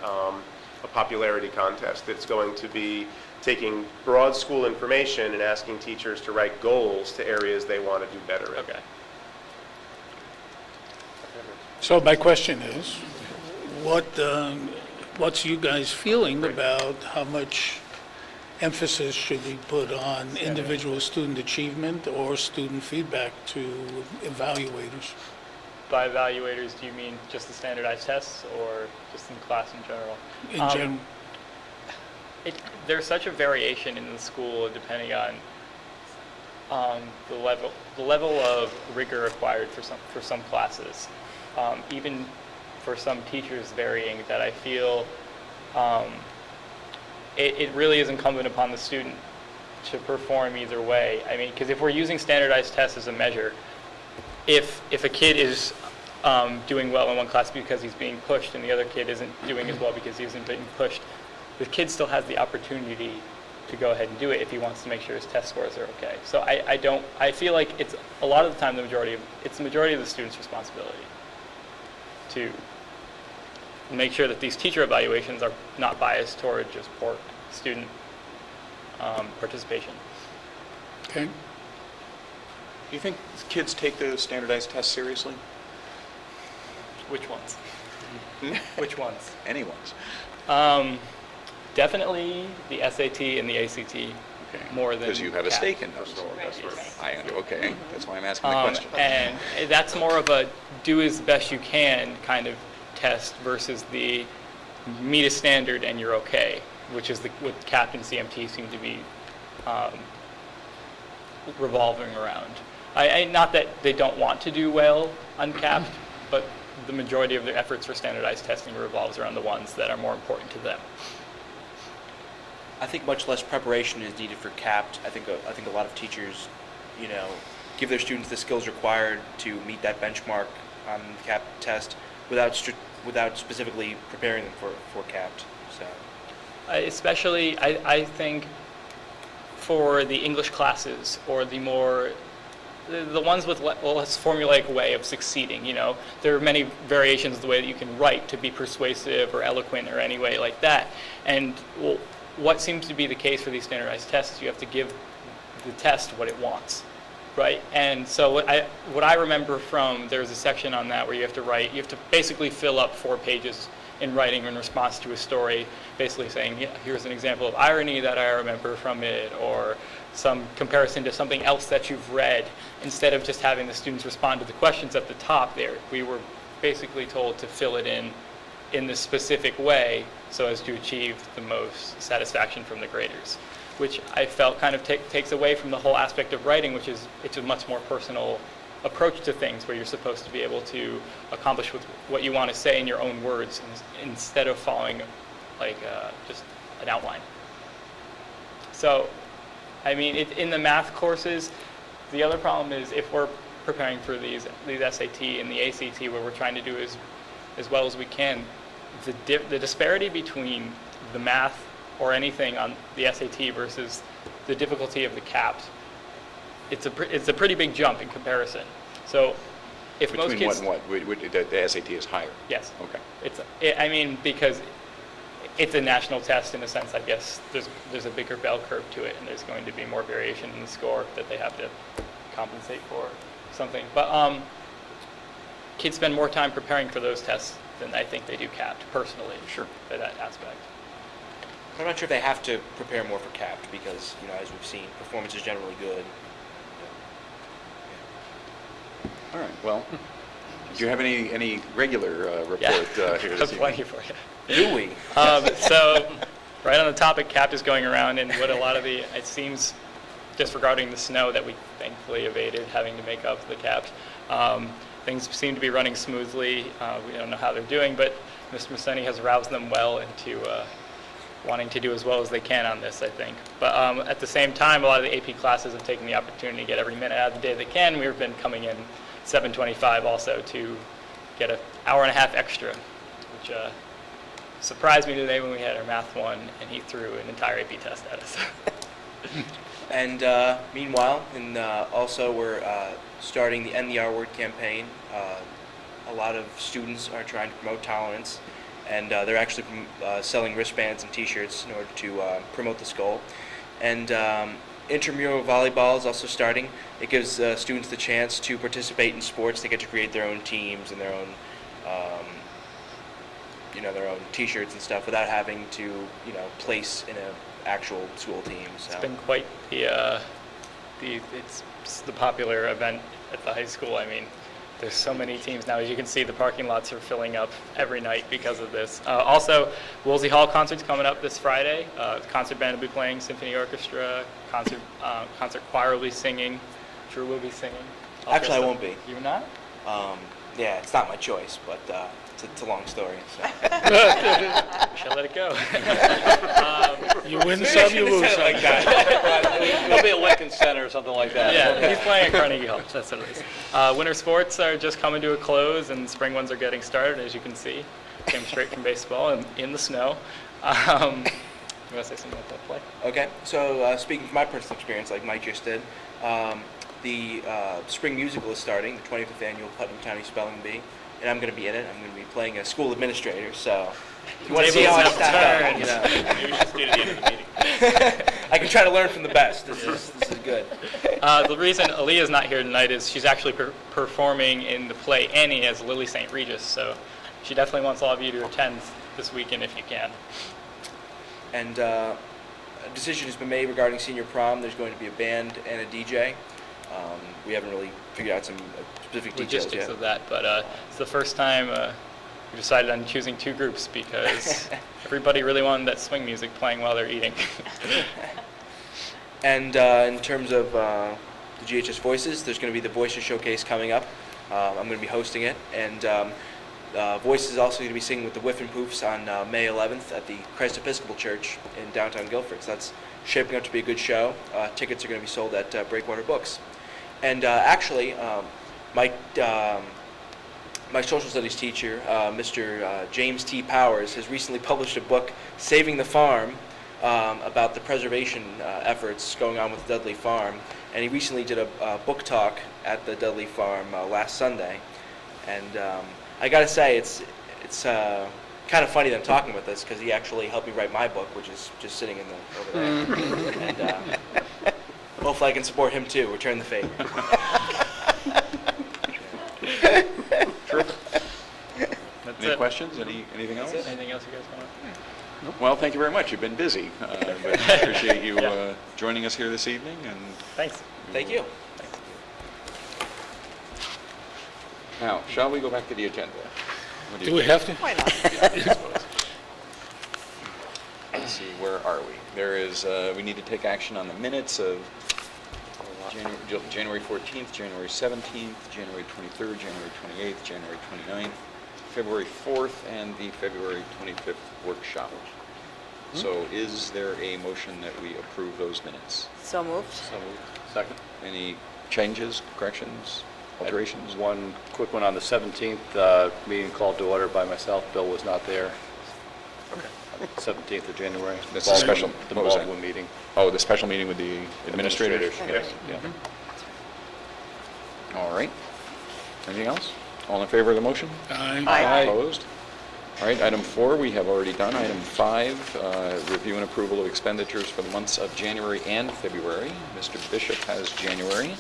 H: popularity contest. It's going to be taking broad school information and asking teachers to write goals to areas they want to do better in.
J: Okay.
I: So my question is, what's you guys feeling about how much emphasis should be put on individual student achievement or student feedback to evaluators?
J: By evaluators, do you mean just the standardized tests or just in class in general?
I: In general?
J: There's such a variation in the school depending on the level of rigor required for some classes. Even for some teachers varying, that I feel it really is incumbent upon the student to perform either way. I mean, because if we're using standardized tests as a measure, if a kid is doing well in one class because he's being pushed and the other kid isn't doing as well because he isn't being pushed, the kid still has the opportunity to go ahead and do it if he wants to make sure his test scores are okay. So I feel like it's a lot of the time it's the majority of the student's responsibility to make sure that these teacher evaluations are not biased toward just poor student participation.
I: Okay.
A: Do you think kids take the standardized tests seriously?
J: Which ones? Which ones?
A: Anyone's.
J: Definitely the SAT and the ACT more than
A: Because you have a
J: CAP.
A: stake in those. Okay, that's why I'm asking the question.
J: And that's more of a do as best you can kind of test versus the meet a standard and you're okay, which is what CAP and CMT seem to be revolving around. Not that they don't want to do well uncapped, but the majority of their efforts for standardized testing revolves around the ones that are more important to them.
K: I think much less preparation is needed for CAPT. I think a lot of teachers, give their students the skills required to meet that benchmark on the CAPT test without specifically preparing them for CAPT. So,
J: especially, I think for the English classes or the ones with less formulaic way of succeeding, there are many variations of the way that you can write to be persuasive or eloquent or any way like that. And what seems to be the case for these standardized tests is you have to give the test what it wants, right? And so what I remember there's a section on that where you have to basically fill up 4 pages in writing in response to a story, basically saying, yeah, here's an example of irony that I remember from it, or some comparison to something else that you've read, instead of just having the students respond to the questions at the top there. We were basically told to fill it in this specific way so as to achieve the most satisfaction from the graders, which I felt kind of takes away from the whole aspect of writing, which is it's a much more personal approach to things where you're supposed to be able to accomplish with what you want to say in your own words instead of following just an outline. So, I mean, in the math courses, the other problem is if we're preparing for these SAT and the ACT where we're trying to do as well as we can, the disparity between the math or anything on the SAT versus the difficulty of the CAPT, it's a pretty big jump in comparison. So if most
A: Between
J: kids...
A: what and what? The SAT is higher?
J: Yes.
A: Okay.
J: Because it's a national test in a sense, I guess there's a bigger bell curve to it, and there's going to be more variation in the score that they have to compensate for something. But kids spend more time preparing for those tests than I think they do CAPT, personally.
A: Sure.
J: For that aspect.
K: I'm not sure if they have to prepare more for CAPT because, as we've seen, performance is generally good.
A: All right, well, do you have any regular report here this evening?
J: Plenty for you.
K: Do we?
J: So, right on the topic, CAPT is going around, and what a lot of it seems, disregarding the snow that we thankfully evaded having to make up for the CAPT, things seem to be running smoothly. We don't know how they're doing, but Mr. Masseni has roused them well into wanting to do as well as they can on this, I think. But at the same time, a lot of the AP classes have taken the opportunity to get every minute out of the day they can. We've been coming in 7:25 also to get an hour and a half extra, which surprised me today when we had our math one and he threw an entire AP test at us.
K: And meanwhile, also we're starting the End the R Word campaign. A lot of students are trying to promote tolerance, and they're actually selling wristbands and T-shirts in order to promote this goal. And intramural volleyball is also starting. It gives students the chance to participate in sports. They get to create their own teams and their own their own T-shirts and stuff without having to place in an actual school team. So.
J: It's been quite it's the popular event at the high school. I mean, there's so many teams now. As you can see, the parking lots are filling up every night because of this. Also, Woolsey Hall concert's coming up this Friday. The concert band will be playing, symphony orchestra, concert choir will be singing, Drew will be singing.
K: Actually, I won't be.
J: You're not?
K: Yeah, it's not my choice, but it's a long story. So.
J: We shall let it go.
I: You win some, you lose some.
K: Like that.
G: There'll be a Lincoln Center or something like that.
J: Yeah, he's playing at Carnegie Hall. That's what it is. Winter sports are just coming to a close, and spring ones are getting started, as you can see. Came straight from baseball and in the snow. You want to say something about that play?
K: Okay, so speaking from my personal experience, like Mike just did, the spring musical is starting, the 25th annual Putnam County Spelling Bee, and I'm going to be in it. I'm going to be playing a school administrator, so if you want to see how I stack up,
F: Maybe we should do it at the end of the meeting.
K: I can try to learn from the best. This is good.
J: The reason Aaliyah's not here tonight is she's actually performing in the play Annie as Lily St. Regis, so she definitely wants all of you to attend this weekend if you can.
K: And a decision has been made regarding senior prom. There's going to be a band and a DJ. We haven't really figured out some specific details
J: Logistics
K: yet.
J: of that, but it's the first time we decided on choosing two groups because everybody really wanted that swing music playing while they're eating.
K: And in terms of the GHS Voices, there's going to be the Voices Showcase coming up. I'm going to be hosting it, and Voices is also going to be singing with the Whiff and Poofs on May 11th at the Christ Episcopal Church in downtown Guilford. So that's shaping up to be a good show. Tickets are going to be sold at Breakwater Books. And actually, my social studies teacher, Mr. James T. Powers, has recently published a book, Saving the Farm, about the preservation efforts going on with the Dudley Farm. And he recently did a book talk at the Dudley Farm last Sunday. And I got to say, it's kind of funny that I'm talking about this because he actually helped me write my book, which is just sitting over there. And hopefully I can support him too, return the favor.
J: That's
A: Any
J: it.
A: questions? Anything else?
J: Anything else you guys want to?
A: Well, thank you very much. You've been busy, but appreciate you joining us here this evening. And
J: Thanks.
K: Thank you.
A: now, shall we go back to the agenda? What
I: Do we have to?
B: Why not?
A: Let's see, where are we? There is, we need to take action on the minutes of January 14th, January 17th, January 23rd, January 28th, January 29th, February 4th, and the February 25th workshop. So is there a motion that we approve those minutes?
B: So moved.
G: So moved. Second.
A: Any changes, corrections, alterations?
G: One quick one on the 17th, meeting called to order by myself. Bill was not there.
A: Okay.
G: 17th of January.
A: That's a special-
G: The
A: what was that?
G: Baldwin meeting.
A: Oh, the special meeting with the administrators?
G: Yes, yeah.
A: All right. Anything else? All in favor of the motion?
B: Aye.
A: Opposed? All right, item 4, we have already done. Item 5, review and approval of expenditures for the months of January and February. Mr. Bishop has January.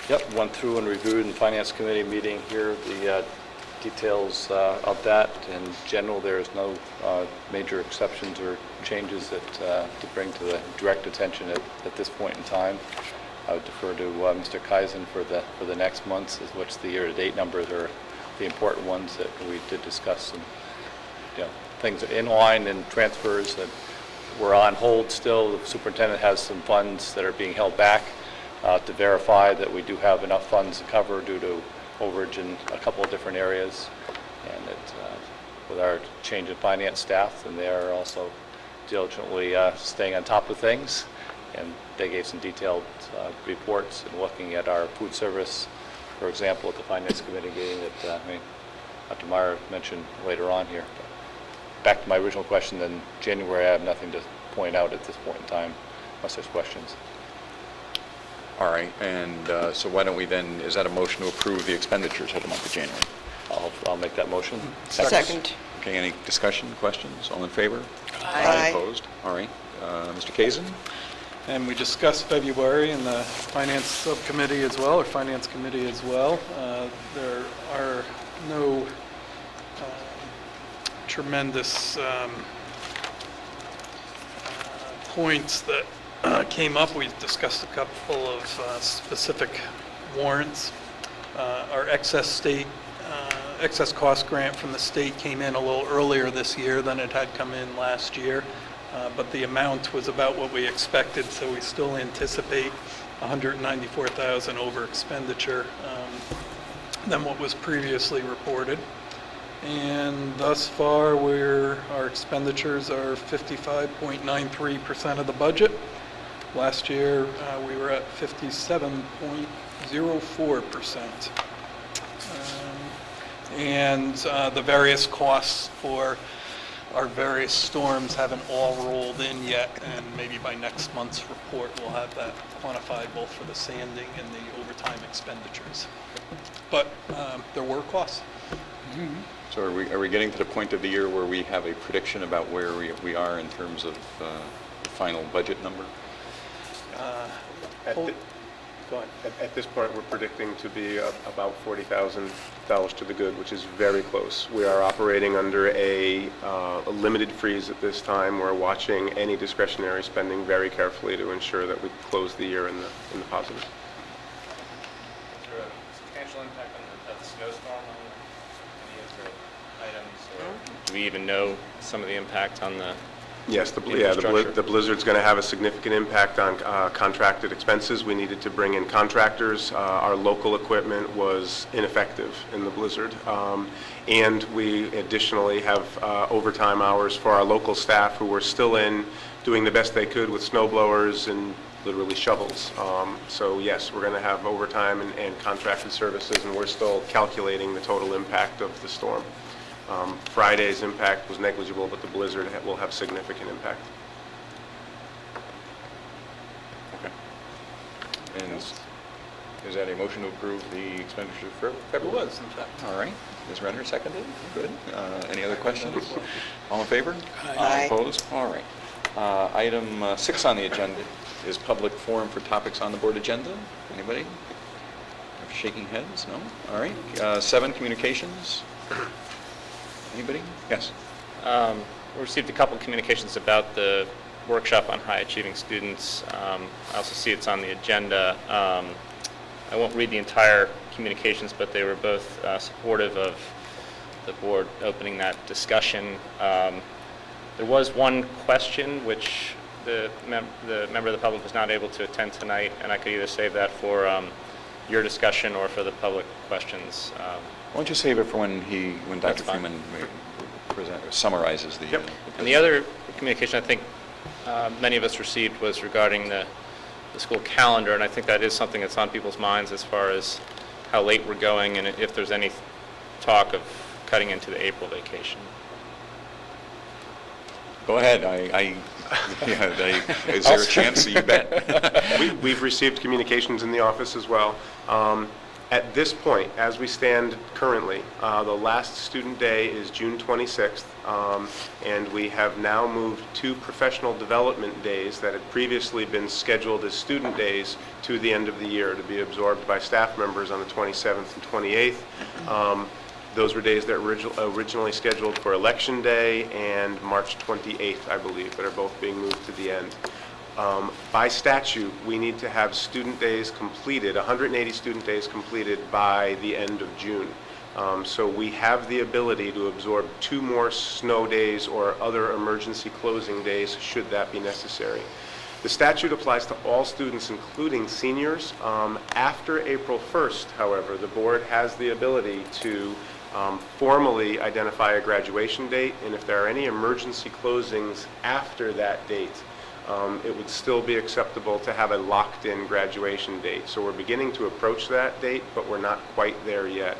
G: Yep, went through and reviewed in the Finance Committee meeting here the details of that. In general, there is no major exceptions or changes that to bring to the direct attention at this point in time. I would defer to Mr. Kaizen for the next months, which the year-to-date numbers are the important ones that we did discuss. And things in line and transfers that were on hold still. The superintendent has some funds that are being held back to verify that we do have enough funds to cover due to overage in a couple of different areas. And with our change in finance staff, and they are also diligently staying on top of things. And they gave some detailed reports and looking at our food service, for example, at the Finance Committee meeting that Dr. Meyer mentioned later on here. But back to my original question, then January, I have nothing to point out at this point in time, unless there's questions.
A: All right, and so why don't we then, is that a motion to approve the expenditures for the month of January?
G: I'll make that motion.
B: Second.
A: Okay, any discussion, questions? All in favor?
B: Aye.
A: Opposed? All right. Mr. Kazin?
L: And we discussed February in the Finance Subcommittee as well, or Finance Committee as well. There are no tremendous points that came up. We discussed a couple of specific warrants. Our excess cost grant from the state came in a little earlier this year than it had come in last year, but the amount was about what we expected, so we still anticipate $194,000 over expenditure than what was previously reported. And thus far, our expenditures are 55.93% of the budget. Last year, we were at 57.04%. And the various costs for our various storms haven't all rolled in yet, and maybe by next month's report, we'll have that quantified both for the sanding and the overtime expenditures. But there were costs.
A: So are we getting to the point of the year where we have a prediction about where we are in terms of the final budget number?
L: Go ahead.
H: At this point, we're predicting to be about $40,000 to the good, which is very close. We are operating under a limited freeze at this time. We're watching any discretionary spending very carefully to ensure that we close the year in the positive.
F: Is there a substantial impact on the snowstorm on any of the items? Or do we even know some of the impact on the
H: Yes, the
F: infrastructure?
H: blizzard's going to have a significant impact on contracted expenses. We needed to bring in contractors. Our local equipment was ineffective in the blizzard. And we additionally have overtime hours for our local staff who were still in doing the best they could with snow blowers and literally shovels. So yes, we're going to have overtime and contracted services, and we're still calculating the total impact of the storm. Friday's impact was negligible, but the blizzard will have significant impact.
A: Okay. And is that a motion to approve the expenditures for February?
L: It was, in fact.
A: All right. Ms. Renner seconded. Good. Any other questions? All in favor?
B: Aye.
A: Opposed? All right. Item 6 on the agenda is public forum for topics on the board agenda. Anybody? Shaking heads? No? All right. 7, communications. Anybody? Yes.
F: We received a couple of communications about the workshop on high achieving students. I also see it's on the agenda. I won't read the entire communications, but they were both supportive of the board opening that discussion. There was one question which the member of the public was not able to attend tonight, and I could either save that for your discussion or for the public questions.
A: Why don't you save it for when Dr.
F: That's fine.
A: Freeman summarizes the...
H: Yep.
F: And the other communication I think many of us received was regarding the school calendar, and I think that is something that's on people's minds as far as how late we're going and if there's any talk of cutting into the April vacation.
A: Go ahead. Is there a chance? You bet.
H: We've received communications in the office as well. At this point, as we stand currently, the last student day is June 26th, and we have now moved 2 professional development days that had previously been scheduled as student days to the end of the year to be absorbed by staff members on the 27th and 28th. Those were days that were originally scheduled for Election Day and March 28th, I believe, but are both being moved to the end. By statute, we need to have student days completed, 180 student days completed by the end of June. So we have the ability to absorb 2 more snow days or other emergency closing days should that be necessary. The statute applies to all students, including seniors. After April 1st, however, the board has the ability to formally identify a graduation date, and if there are any emergency closings after that date, it would still be acceptable to have a locked-in graduation date. So we're beginning to approach that date, but we're not quite there yet.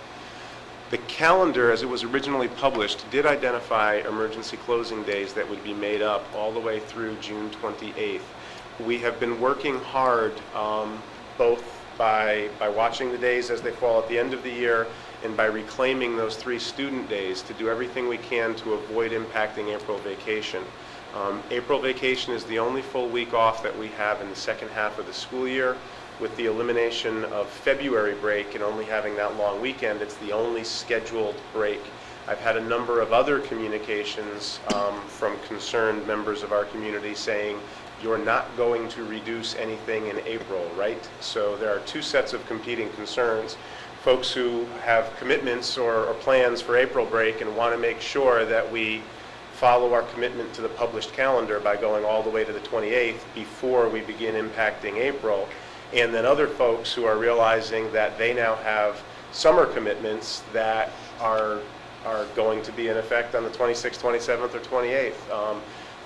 H: The calendar, as it was originally published, did identify emergency closing days that would be made up all the way through June 28th. We have been working hard, both by watching the days as they fall at the end of the year and by reclaiming those 3 student days to do everything we can to avoid impacting April vacation. April vacation is the only full week off that we have in the second half of the school year. With the elimination of February break and only having that long weekend, it's the only scheduled break I've had a number of other communications from concerned members of our community saying, you're not going to reduce anything in April, right? So there are two sets of competing concerns. Folks who have commitments or plans for April break and want to make sure that we follow our commitment to the published calendar by going all the way to the 28th before we begin impacting April. And then other folks who are realizing that they now have summer commitments that are going to be in effect on the 26th, 27th, or 28th.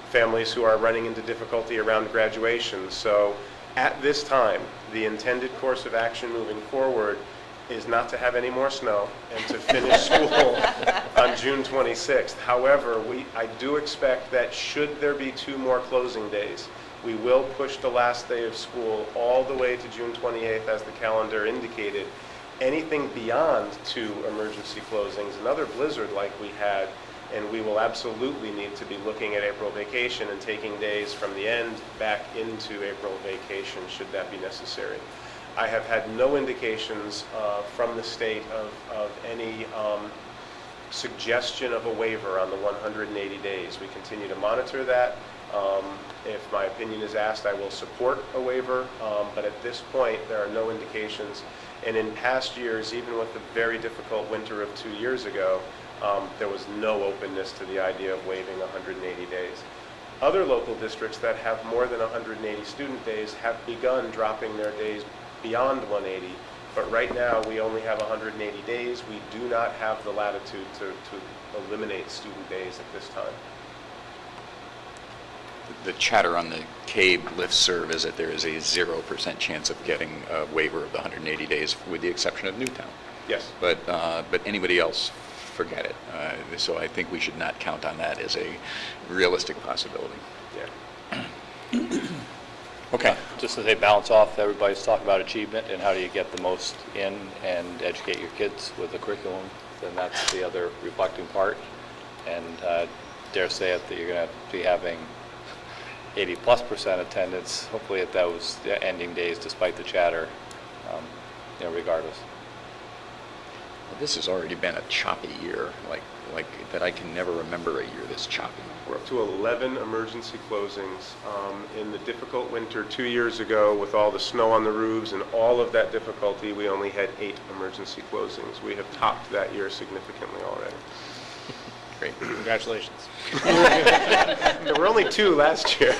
H: Families who are running into difficulty around graduation. So at this time, the intended course of action moving forward is not to have any more snow and to finish school on June 26th. However, I do expect that should there be 2 more closing days, we will push the last day of school all the way to June 28th as the calendar indicated. Anything beyond 2 emergency closings, another blizzard like we had, and we will absolutely need to be looking at April vacation and taking days from the end back into April vacation should that be necessary. I have had no indications from the state of any suggestion of a waiver on the 180 days. We continue to monitor that. If my opinion is asked, I will support a waiver, but at this point, there are no indications. And in past years, even with the very difficult winter of 2 years ago, there was no openness to the idea of waiving 180 days. Other local districts that have more than 180 student days have begun dropping their days beyond 180, but right now we only have 180 days. We do not have the latitude to eliminate student days at this time.
A: The chatter on the CABE listserv is that there is a 0% chance of getting a waiver of the 180 days, with the exception of Newtown.
H: Yes.
A: But anybody else, forget it. So I think we should not count on that as a realistic possibility.
H: Yeah.
A: Okay.
G: Just as they balance off, everybody's talking about achievement and how do you get the most in and educate your kids with the curriculum, then that's the other reflecting part. And dare say it that you're going to be having 80+% attendance, hopefully at those ending days, despite the chatter, regardless.
A: Well, this has already been a choppy year, like that I can never remember a year this choppy.
H: We're up to 11 emergency closings. In the difficult winter 2 years ago, with all the snow on the roofs and all of that difficulty, we only had 8 emergency closings. We have topped that year significantly already.
A: Great.
G: Congratulations.
H: There were only 2 last year.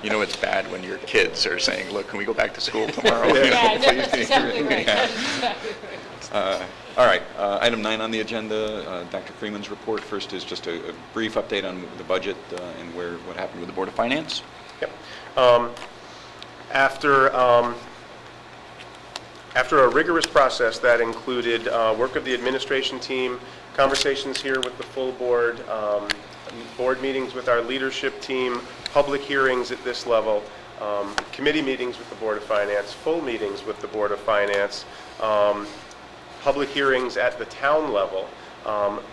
A: You know it's bad when your kids are saying, look, can we go back to school tomorrow?
H: Yeah.
D: That's exactly right.
A: All right, item 9 on the agenda, Dr. Freeman's report. First is just a brief update on the budget and what happened with the Board of Finance.
H: Yep. After a rigorous process that included work of the administration team, conversations here with the full board, board meetings with our leadership team, public hearings at this level, committee meetings with the Board of Finance, full meetings with the Board of Finance, public hearings at the town level,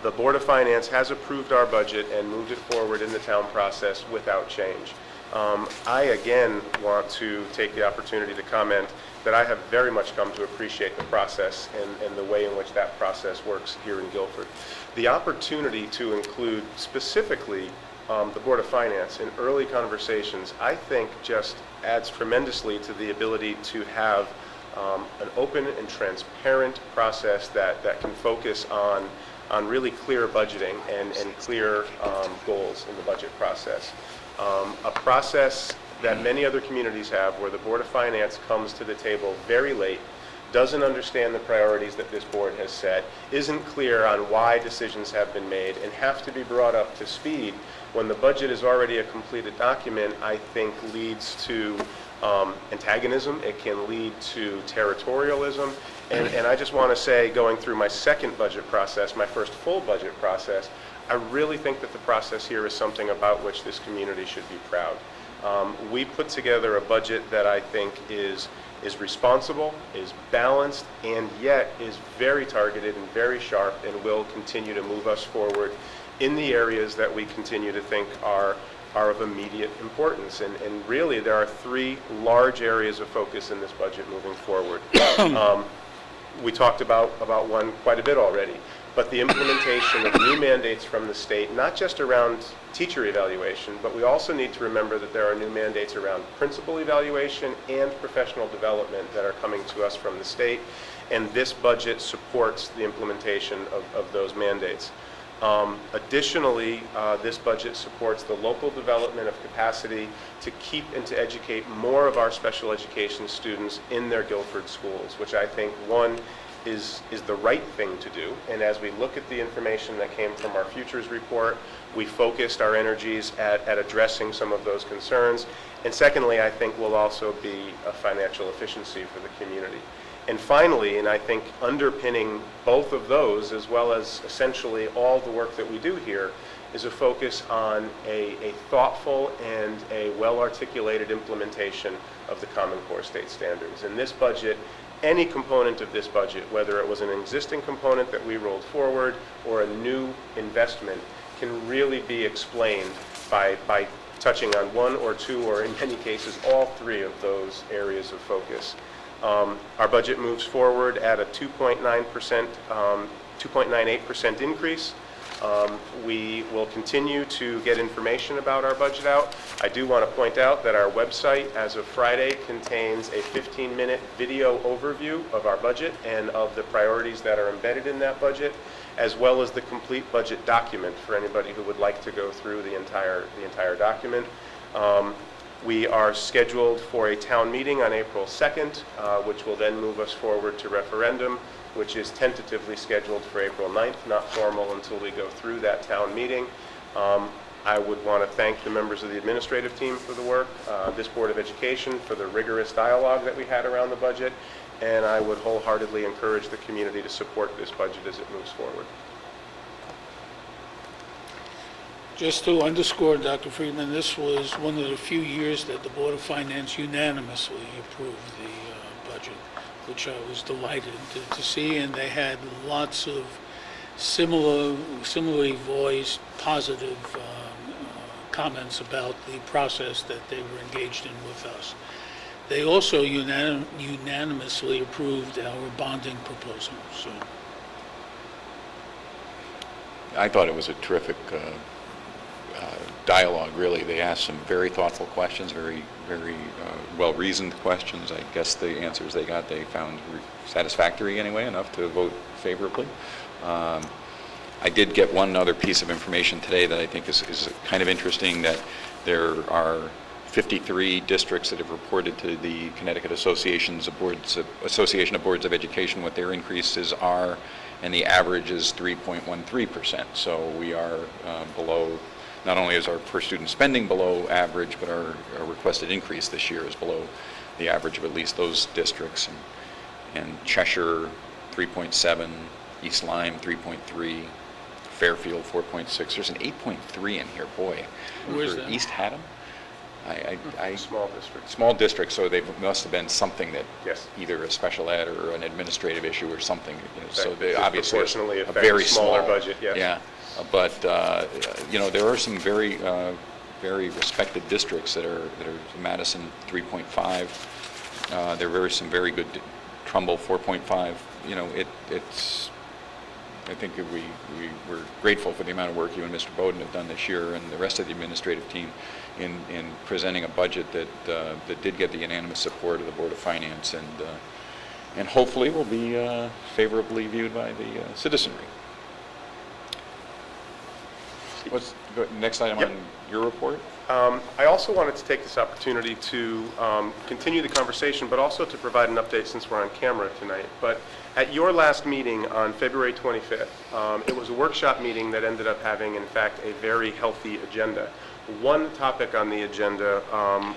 H: the Board of Finance has approved our budget and moved it forward in the town process without change. I again want to take the opportunity to comment that I have very much come to appreciate the process and the way in which that process works here in Guilford. The opportunity to include specifically the Board of Finance in early conversations, I think just adds tremendously to the ability to have an open and transparent process that can focus on really clear budgeting and clear goals in the budget process. A process that many other communities have where the Board of Finance comes to the table very late, doesn't understand the priorities that this board has set, isn't clear on why decisions have been made, and have to be brought up to speed when the budget is already a completed document, I think leads to antagonism. It can lead to territorialism. And I just want to say, going through my second budget process, my first full budget process, I really think that the process here is something about which this community should be proud. We put together a budget that I think is responsible, is balanced, and yet is very targeted and very sharp, and will continue to move us forward in the areas that we continue to think are of immediate importance. And really, there are 3 large areas of focus in this budget moving forward. We talked about one quite a bit already. but the implementation of new mandates from the state, not just around teacher evaluation, but we also need to remember that there are new mandates around principal evaluation and professional development that are coming to us from the state, and this budget supports the implementation of those mandates. Additionally, this budget supports the local development of capacity to keep and to educate more of our special education students in their Guilford schools, which I think, one, is the right thing to do. And as we look at the information that came from our futures report, we focused our energies at addressing some of those concerns. And secondly, I think will also be a financial efficiency for the community. And finally, and I think underpinning both of those, as well as essentially all the work that we do here, is a focus on a thoughtful and a well-articulated implementation of the Common Core state standards. In this budget, any component of this budget, whether it was an existing component that we rolled forward or a new investment, can really be explained by touching on one or two, or in many cases, all three of those areas of focus. Our budget moves forward at a 2.98% increase. We will continue to get information about our budget out. I do want to point out that our website, as of Friday, contains a 15-minute video overview of our budget and of the priorities that are embedded in that budget, as well as the complete budget document for anybody who would like to go through the entire document. We are scheduled for a town meeting on April 2nd, which will then move us forward to referendum, which is tentatively scheduled for April 9th, not formal until we go through that town meeting. I would want to thank the members of the administrative team for the work, this Board of Education for the rigorous dialogue that we had around the budget, and I would wholeheartedly encourage the community to support this budget as it moves forward.
I: Just to underscore, Dr. Friedman, this was one of the few years that the Board of Finance unanimously approved the budget, which I was delighted to see, and they had lots of similarly voiced positive comments about the process that they were engaged in with us. They also unanimously approved our bonding proposal. So
A: I thought it was a terrific dialogue, really. They asked some very thoughtful questions, very well-reasoned questions. I guess the answers they got, they found satisfactory anyway, enough to vote favorably. I did get one other piece of information today that I think is kind of interesting, that there are 53 districts that have reported to the Connecticut Association of Boards of Education what their increases are, and the average is 3.13%. So we are below. Not only is our per student spending below average, but our requested increase this year is below the average of at least those districts. And Cheshire, 3.7, East Lyme, 3.3, Fairfield, 4.6. There's an 8.3 in here, boy.
I: Where's
A: For
I: that?
A: East Haddam?
H: Small district.
A: Small district, so they must have been something that,
H: Yes.
A: either a special ed or an administrative issue or something. So
H: Right.
A: they obviously
H: Disproportionately
A: a
H: affect
A: very
H: smaller
A: small
H: budget, yes.
A: Yeah, but there are some very respected districts that are Madison 3.5. There are some very good. Trumbull 4.5. It's. I think we're grateful for the amount of work you and Mr. Bowden have done this year, and the rest of the administrative team in presenting a budget that did get the unanimous support of the Board of Finance, and hopefully will be favorably viewed by the citizenry. What's the next item
H: Yep.
A: on your report?
H: I also wanted to take this opportunity to continue the conversation, but also to provide an update since we're on camera tonight. But at your last meeting on February 25th, it was a workshop meeting that ended up having, in fact, a very healthy agenda. One topic on the agenda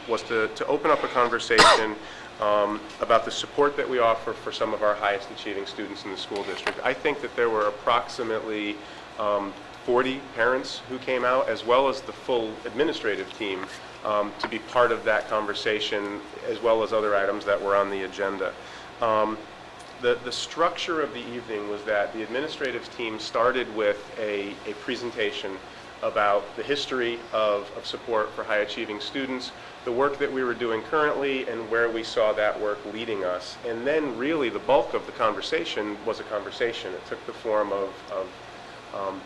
H: was to open up a conversation about the support that we offer for some of our highest achieving students in the school district. I think that there were approximately 40 parents who came out, as well as the full administrative team, to be part of that conversation, as well as other items that were on the agenda. The structure of the evening was that the administrative team started with a presentation about the history of support for high achieving students, the work that we were doing currently and where we saw that work leading us. And then really the bulk of the conversation was a conversation. It took the form of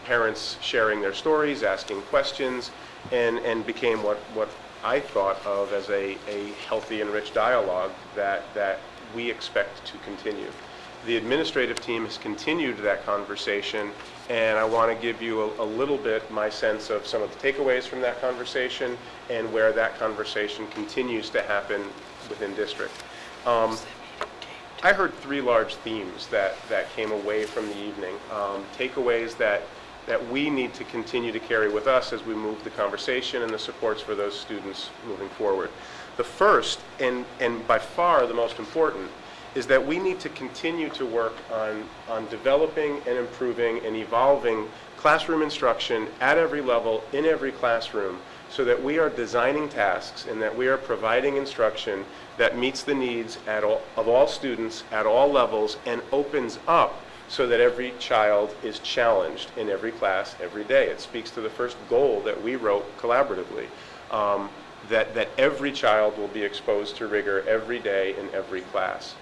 H: parents sharing their stories, asking questions, and became what I thought of as a healthy and rich dialogue that we expect to continue. The administrative team has continued that conversation, and I want to give you a little bit my sense of some of the takeaways from that conversation and where that conversation continues to happen within district. I heard three large themes that came away from the evening, takeaways that we need to continue to carry with us as we move the conversation and the supports for those students moving forward. The first, and by far the most important, is that we need to continue to work on developing and improving and evolving classroom instruction at every level, in every classroom, so that we are designing tasks and that we are providing instruction that meets the needs of all students at all levels and opens up so that every child is challenged in every class every day. It speaks to the first goal that we wrote collaboratively, that every child will be exposed to rigor every day in every class.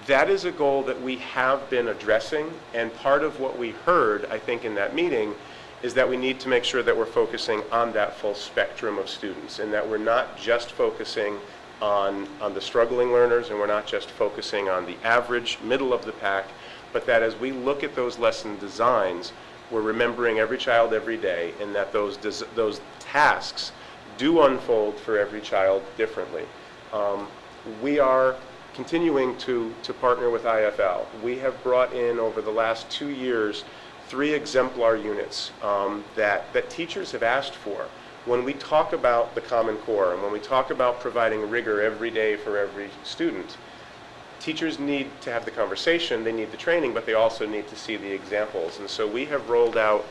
H: That is a goal that we have been addressing, and part of what we heard, I think, in that meeting is that we need to make sure that we're focusing on that full spectrum of students and that we're not just focusing on the struggling learners and we're not just focusing on the average, middle of the pack, but that as we look at those lesson designs, we're remembering every child every day and that those tasks do unfold for every child differently. We are continuing to partner with IFL. We have brought in over the last 2 years 3 exemplar units that teachers have asked for. When we talk about the Common Core and when we talk about providing rigor every day for every student, teachers need to have the conversation, they need the training, but they also need to see the examples. And so we have rolled out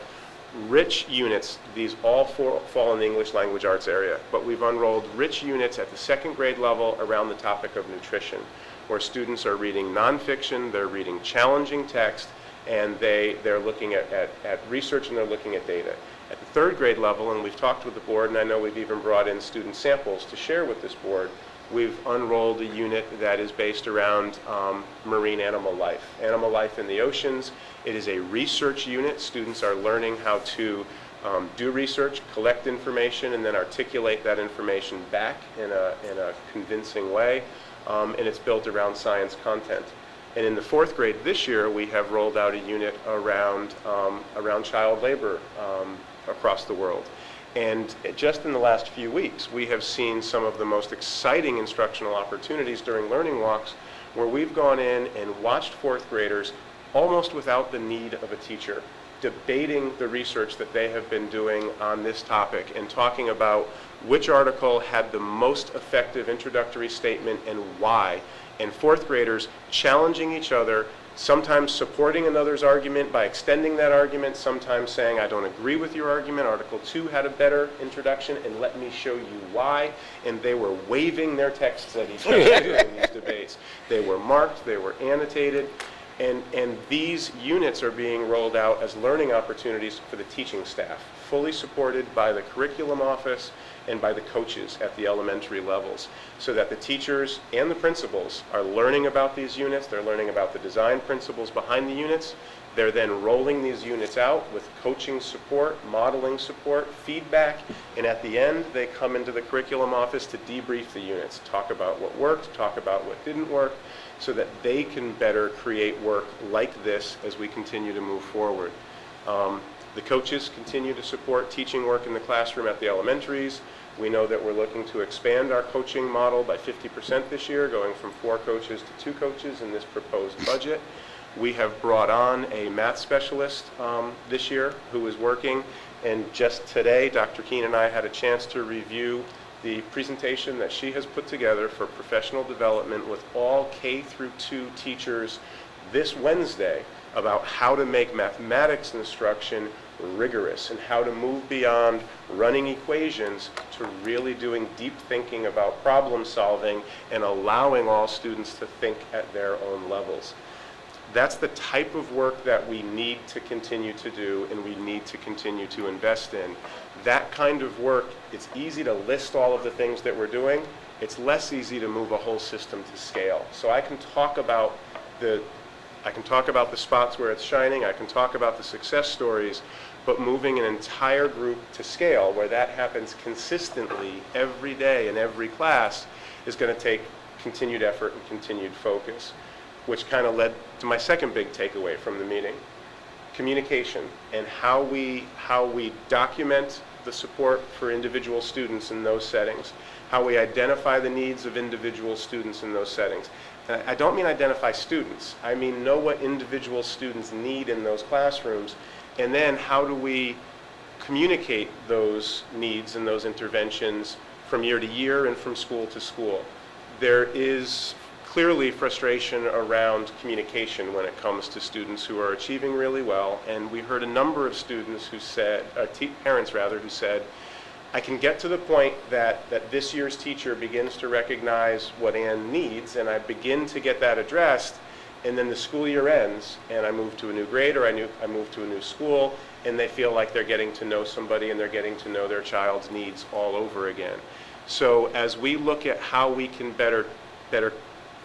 H: rich units. These all fall in the English language arts area, but we've unrolled rich units at the 2nd grade level around the topic of nutrition, where students are reading nonfiction, they're reading challenging text, and they're looking at research and they're looking at data. At the 3rd grade level, and we've talked with the board, and I know we've even brought in student samples to share with this board, we've unrolled a unit that is based around marine animal life in the oceans. It is a research unit. Students are learning how to do research, collect information, and then articulate that information back in a convincing way, and it's built around science content. And in the 4th grade this year, we have rolled out a unit around child labor across the world. And just in the last few weeks, we have seen some of the most exciting instructional opportunities during learning walks where we've gone in and watched 4th graders almost without the need of a teacher, debating the research that they have been doing on this topic and talking about which article had the most effective introductory statement and why. And 4th graders challenging each other, sometimes supporting another's argument by extending that argument, sometimes saying, I don't agree with your argument, Article 2 had a better introduction, and let me show you why. And they were waving their texts at each other during these debates. They were marked, they were annotated, and these units are being rolled out as learning opportunities for the teaching staff, fully supported by the curriculum office and by the coaches at the elementary levels, so that the teachers and the principals are learning about these units, they're learning about the design principles behind the units, they're then rolling these units out with coaching support, modeling support, feedback, and at the end they come into the curriculum office to debrief the units, talk about what worked, talk about what didn't work, so that they can better create work like this as we continue to move forward. The coaches continue to support teaching work in the classroom at the elementaries. We know that we're looking to expand our coaching model by 50% this year, going from 4 coaches to 2 coaches in this proposed budget. We have brought on a math specialist this year who is working, and just today, Dr. Keene and I had a chance to review the presentation that she has put together for professional development with all K through 2 teachers this Wednesday about how to make mathematics instruction rigorous and how to move beyond running equations to really doing deep thinking about problem solving and allowing all students to think at their own levels. That's the type of work that we need to continue to do and we need to continue to invest in. That kind of work, it's easy to list all of the things that we're doing. It's less easy to move a whole system to scale. So I can talk about the spots where it's shining, I can talk about the success stories, but moving an entire group to scale where that happens consistently every day in every class is going to take continued effort and continued focus, which kind of led to my second big takeaway from the meeting. Communication and how we document the support for individual students in those settings, how we identify the needs of individual students in those settings. And I don't mean identify students, I mean know what individual students need in those classrooms, and then how do we communicate those needs and those interventions from year to year and from school to school. There is clearly frustration around communication when it comes to students who are achieving really well, and we heard a number of students who said, parents rather, who said, I can get to the point that this year's teacher begins to recognize what Ann needs, and I begin to get that addressed, and then the school year ends, and I move to a new grade, or I move to a new school, and they feel like they're getting to know somebody and they're getting to know their child's needs all over again. So as we look at how we can better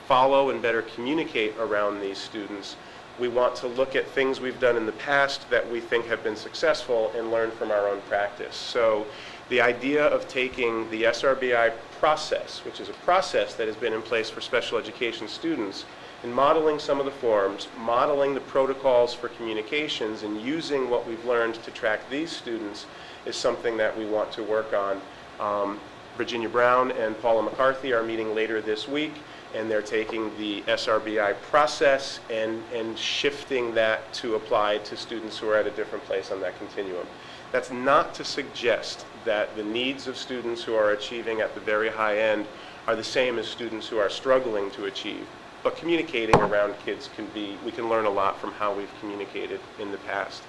H: follow and better communicate around these students, we want to look at things we've done in the past that we think have been successful and learn from our own practice. So the idea of taking the SRBI process, which is a process that has been in place for special education students, and modeling some of the forms, modeling the protocols for communications, and using what we've learned to track these students is something that we want to work on. Virginia Brown and Paula McCarthy are meeting later this week, and they're taking the SRBI process and shifting that to apply to students who are at a different place on that continuum. That's not to suggest that the needs of students who are achieving at the very high end are the same as students who are struggling to achieve. But communicating around kids we can learn a lot from how we've communicated in the past.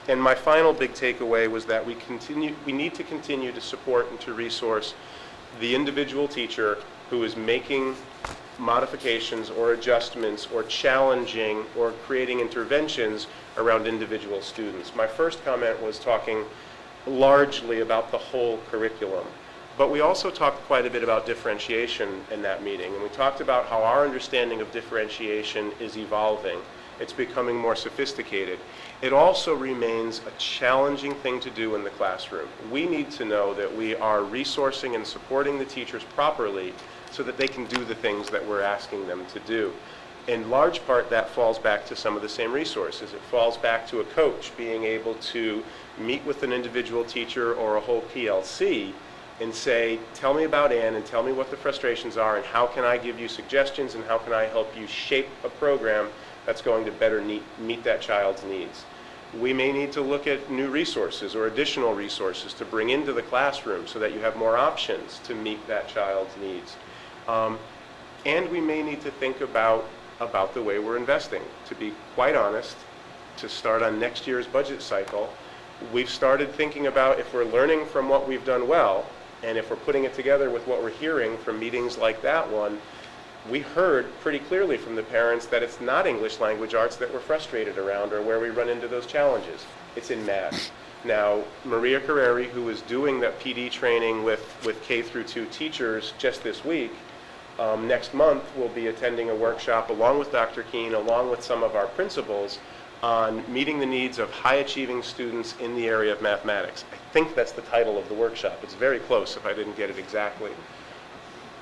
H: And my final big takeaway was that we need to continue to support and to resource the individual teacher who is making modifications or adjustments or challenging or creating interventions around individual students. My first comment was talking largely about the whole curriculum, but we also talked quite a bit about differentiation in that meeting, and we talked about how our understanding of differentiation is evolving. It's becoming more sophisticated. It also remains a challenging thing to do in the classroom. We need to know that we are resourcing and supporting the teachers properly so that they can do the things that we're asking them to do. In large part, that falls back to some of the same resources. It falls back to a coach being able to meet with an individual teacher or a whole PLC and say, tell me about Ann and tell me what the frustrations are and how can I give you suggestions and how can I help you shape a program that's going to better meet that child's needs. We may need to look at new resources or additional resources to bring into the classroom so that you have more options to meet that child's needs. And we may need to think about the way we're investing. To be quite honest, to start on next year's budget cycle, we've started thinking about if we're learning from what we've done well, and if we're putting it together with what we're hearing from meetings like that one, we heard pretty clearly from the parents that it's not English language arts that we're frustrated around or where we run into those challenges. It's in math. Now, Maria Carreri, who is doing that PD training with K through 2 teachers just this week, next month will be attending a workshop along with Dr. Keene, along with some of our principals, on meeting the needs of high-achieving students in the area of mathematics. I think that's the title of the workshop. It's very close if I didn't get it exactly.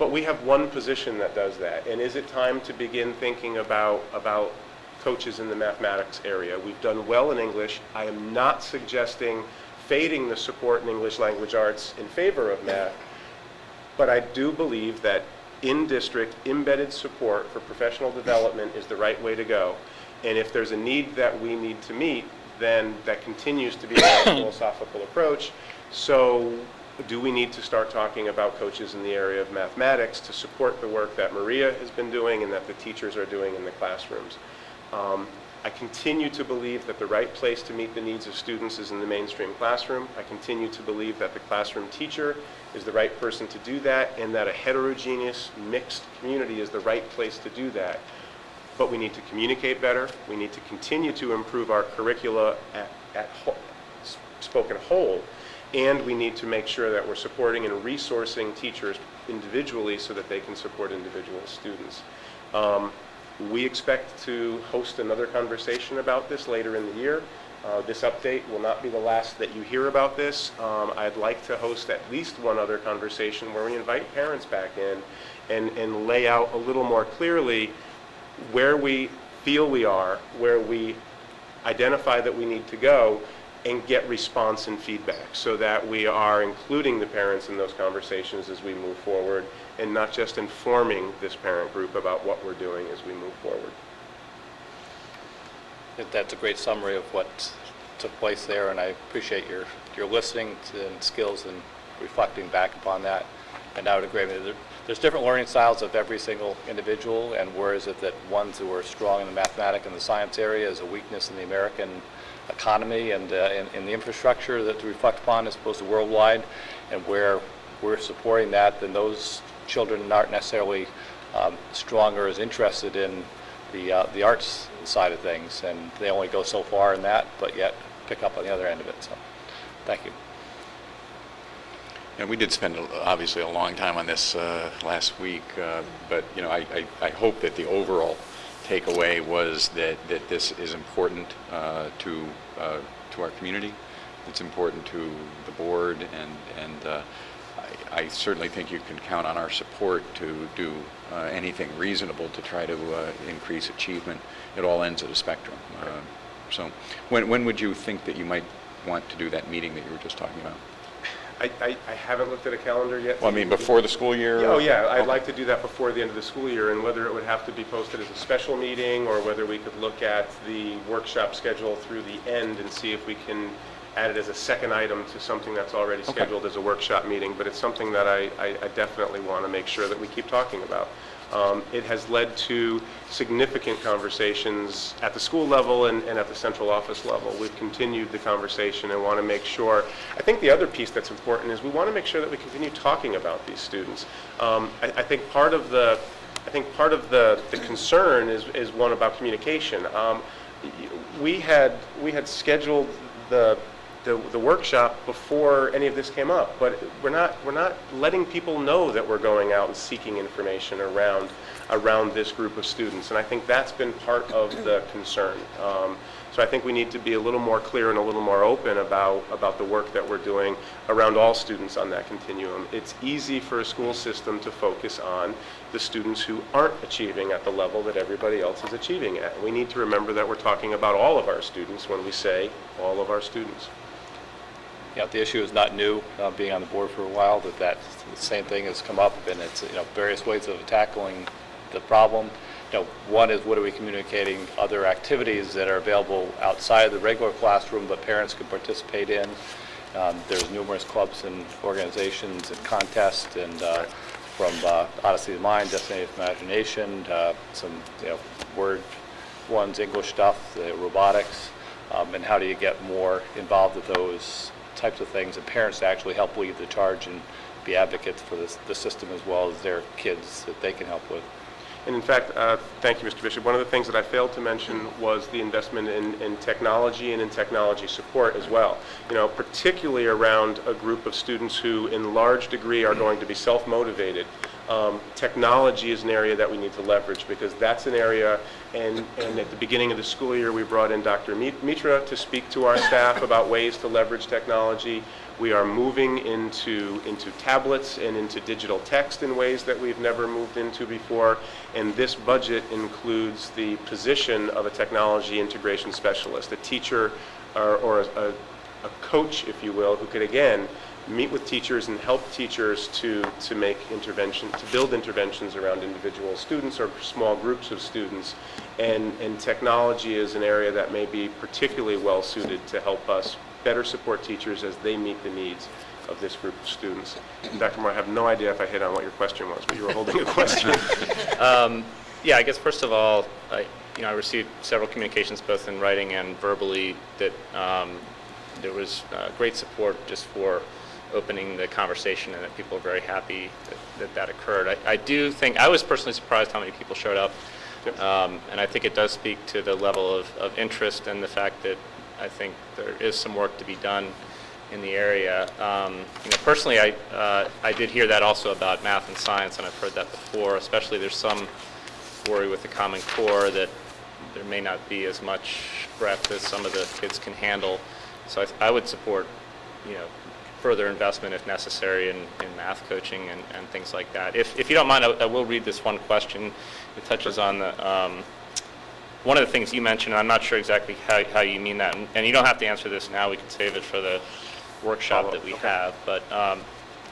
H: But we have one position that does that. And is it time to begin thinking about coaches in the mathematics area? We've done well in English. I am not suggesting fading the support in English language arts in favor of math, but I do believe that in-district embedded support for professional development is the right way to go. And if there's a need that we need to meet, then that continues to be a philosophical approach. So do we need to start talking about coaches in the area of mathematics to support the work that Maria has been doing and that the teachers are doing in the classrooms? I continue to believe that the right place to meet the needs of students is in the mainstream classroom. I continue to believe that the classroom teacher is the right person to do that and that a heterogeneous, mixed community is the right place to do that. But we need to communicate better. We need to continue to improve our curricula spoken whole, and we need to make sure that we're supporting and resourcing teachers individually so that they can support individual students. We expect to host another conversation about this later in the year. This update will not be the last that you hear about this. I'd like to host at least one other conversation where we invite parents back in and lay out a little more clearly where we feel we are, where we identify that we need to go, and get response and feedback so that we are including the parents in those conversations as we move forward and not just informing this parent group about what we're doing as we move forward.
G: That's a great summary of what took place there, and I appreciate your listening and skills and reflecting back upon that. And I would agree with you. There's different learning styles of every single individual, and where is it that ones who are strong in the mathematics and the science area is a weakness in the American economy and in the infrastructure that to reflect upon as opposed to worldwide, and where we're supporting that, then those children aren't necessarily strong or as interested in the arts side of things, and they only go so far in that, but yet pick up on the other end of it. So, thank you.
A: And we did spend obviously a long time on this last week, but you know, I hope that the overall takeaway was that this is important to our community. It's important to the board, and I certainly think you can count on our support to do anything reasonable to try to increase achievement at all ends of the spectrum. So when would you think that you might want to do that meeting that you were just talking about?
H: I haven't looked at a calendar yet.
A: Well, I mean, before the school year?
H: Oh, yeah, I'd like to do that before the end of the school year, and whether it would have to be posted as a special meeting or whether we could look at the workshop schedule through the end and see if we can add it as a second item to something that's already scheduled as a workshop meeting, but it's something that I definitely want to make sure that we keep talking about. It has led to significant conversations at the school level and at the central office level. We've continued the conversation and want to make sure. I think the other piece that's important is we want to make sure that we continue talking about these students. I think part of the concern is one about communication. We had scheduled the workshop before any of this came up, but we're not letting people know that we're going out and seeking information around this group of students, and I think that's been part of the concern. So I think we need to be a little more clear and a little more open about the work that we're doing around all students on that continuum. It's easy for a school system to focus on the students who aren't achieving at the level that everybody else is achieving at. We need to remember that we're talking about all of our students when we say all of our students.
G: Yeah, the issue is not new, being on the board for a while, that the same thing has come up, and it's, you know, various ways of tackling the problem. You know, one is what are we communicating other activities that are available outside of the regular classroom but parents can participate in. There's numerous clubs and organizations and contests, and from Odyssey of Mind, Destiny of Imagination, some, you know, word ones, English stuff, robotics, and how do you get more involved with those types of things, and parents to actually help lead the charge and be advocates for the system as well as their kids that they can help with.
H: And in fact, thank you, Mr. Bishop. One of the things that I failed to mention was the investment in technology and in technology support as well. You know, particularly around a group of students who in large degree are going to be self-motivated. Technology is an area that we need to leverage because that's an area, and at the beginning of the school year we brought in Dr. Mitra to speak to our staff about ways to leverage technology. We are moving into tablets and into digital text in ways that we've never moved into before, and this budget includes the position of a technology integration specialist, a teacher or a coach, if you will, who could again meet with teachers and help teachers to build interventions around individual students or small groups of students. And technology is an area that may be particularly well suited to help us better support teachers as they meet the needs of this group of students. And Dr. Moore, I have no idea if I hit on what your question was, but you were holding a question.
F: Yeah, I guess first of all, I received several communications both in writing and verbally that there was great support just for opening the conversation, and that people are very happy that occurred. I do think, I was personally surprised how many people showed up, and I think it does speak to the level of interest and the fact that I think there is some work to be done in the area. Personally, I did hear that also about math and science, and I've heard that before. Especially, there's some worry with the Common Core that there may not be as much breadth as some of the kids can handle. So I would support, further investment if necessary in math coaching and things like that. If you don't mind, I will read this one question. It touches on the one of the things you mentioned. I'm not sure exactly how you mean that, and you don't have to answer this now. We can save it for the workshop that we have. But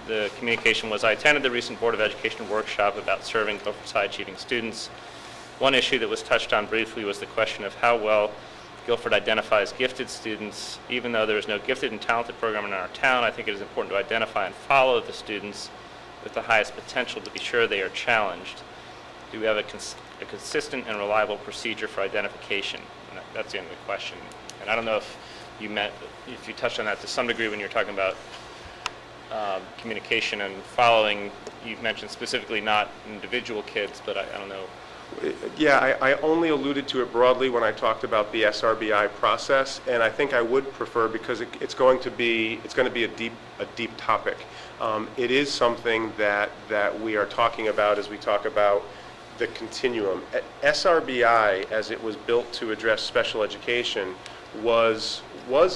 F: the communication was, I attended the recent Board of Education workshop about serving high achieving students. One issue that was touched on briefly was the question of how well Guilford identifies gifted students. Even though there is no gifted and talented program in our town, I think it is important to identify and follow the students with the highest potential to be sure they are challenged. Do we have a consistent and reliable procedure for identification? And that's the end of the question. And I don't know if you touched on that to some degree when you were talking about communication and following. You mentioned specifically not individual kids, but I don't know.
H: Yeah, I only alluded to it broadly when I talked about the SRBI process, and I think I would prefer, because it's going to be a deep topic. It is something that we are talking about as we talk about the continuum. SRBI, as it was built to address special education, was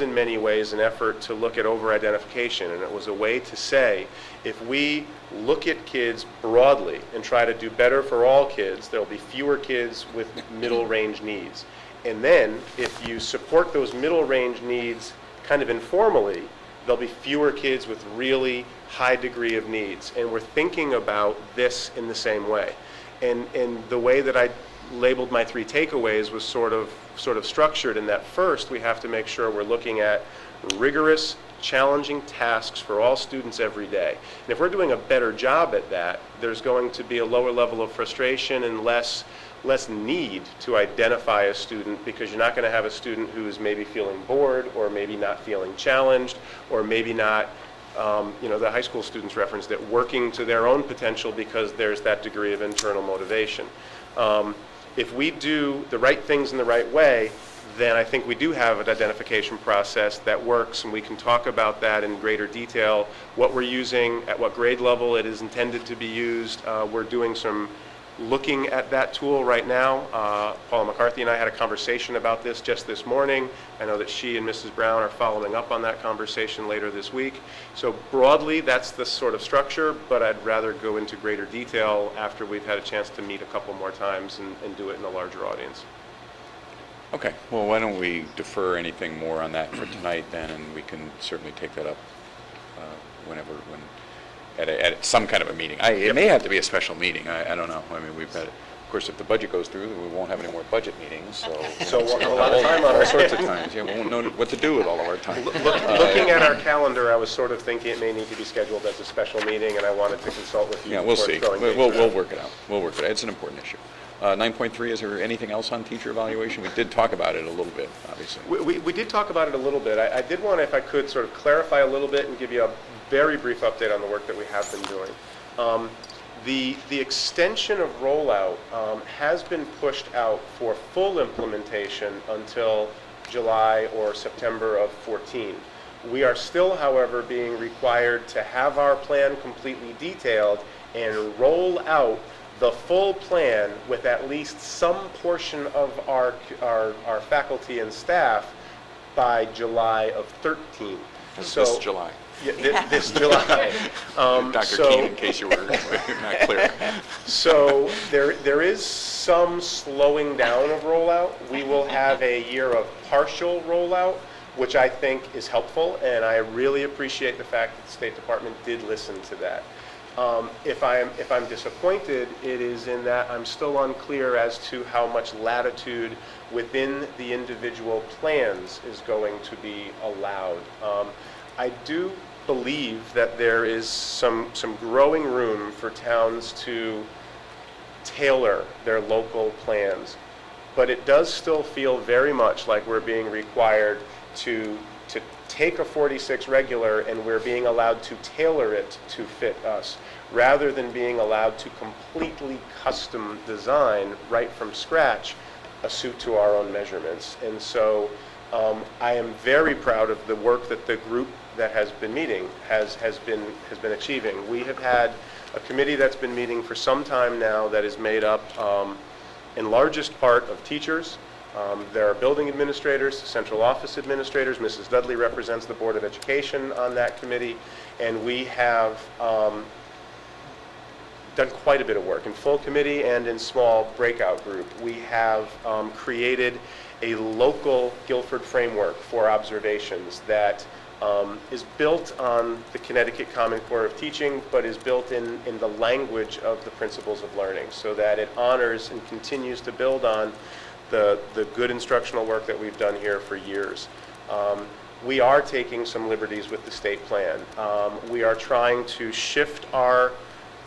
H: in many ways an effort to look at over-identification, and it was a way to say, if we look at kids broadly and try to do better for all kids, there'll be fewer kids with middle range needs. And then, if you support those middle range needs kind of informally, there'll be fewer kids with really high degree of needs. And we're thinking about this in the same way. And the way that I labeled my 3 takeaways was sort of structured in that. First, we have to make sure we're looking at rigorous, challenging tasks for all students every day. And if we're doing a better job at that, there's going to be a lower level of frustration and less need to identify a student, because you're not going to have a student who's maybe feeling bored or maybe not feeling challenged or maybe not, the high school students referenced it, working to their own potential because there's that degree of internal motivation. If we do the right things in the right way, then I think we do have an identification process that works, and we can talk about that in greater detail, what we're using, at what grade level it is intended to be used. We're doing some looking at that tool right now. Paula McCarthy and I had a conversation about this just this morning. I know that she and Mrs. Brown are following up on that conversation later this week. So broadly, that's the sort of structure, but I'd rather go into greater detail after we've had a chance to meet a couple more times and do it in a larger audience.
A: Okay, well, why don't we defer anything more on that for tonight then, and we can certainly take that up at some kind of a meeting. It may have to be a special meeting. I don't know. I mean, we've had, of course, if the budget goes through, we won't have any more budget meetings. So
H: we'll have a lot of time on
A: all
H: it.
A: sorts of times. Yeah, we won't know what to do with all of our time.
H: Looking at our calendar, I was sort of thinking it may need to be scheduled as a special meeting, and I wanted to consult with you.
A: Yeah, we'll see.
H: before throwing
A: We'll
H: dates
A: work it out. We'll work it out. It's an important issue. 9.3, is there anything else on teacher evaluation? We did talk about it a little bit, obviously.
H: We did talk about it a little bit. I did want, if I could, sort of clarify a little bit and give you a very brief update on the work that we have been doing. The extension of rollout has been pushed out for full implementation until July or September of 14. We are still, however, being required to have our plan completely detailed and roll out the full plan with at least some portion of our faculty and staff by July of 13.
A: This July.
H: Yeah, this July.
A: Dr. Keene, in case you were not clear.
H: So there is some slowing down of rollout. We will have a year of partial rollout, which I think is helpful, and I really appreciate the fact that the State Department did listen to that. If I'm disappointed, it is in that I'm still unclear as to how much latitude within the individual plans is going to be allowed. I do believe that there is some growing room for towns to tailor their local plans, but it does still feel very much like we're being required to take a 46 regular and we're being allowed to tailor it to fit us, rather than being allowed to completely custom design right from scratch a suit to our own measurements. And so I am very proud of the work that the group that has been meeting has been achieving. We have had a committee that's been meeting for some time now that is made up in largest part of teachers. There are building administrators, central office administrators. Mrs. Dudley represents the Board of Education on that committee, and we have done quite a bit of work in full committee and in small breakout group. We have created a local Guilford framework for observations that is built on the Connecticut Common Core of Teaching, but is built in the language of the principles of learning, so that it honors and continues to build on the good instructional work that we've done here for years. We are taking some liberties with the state plan. We are trying to shift our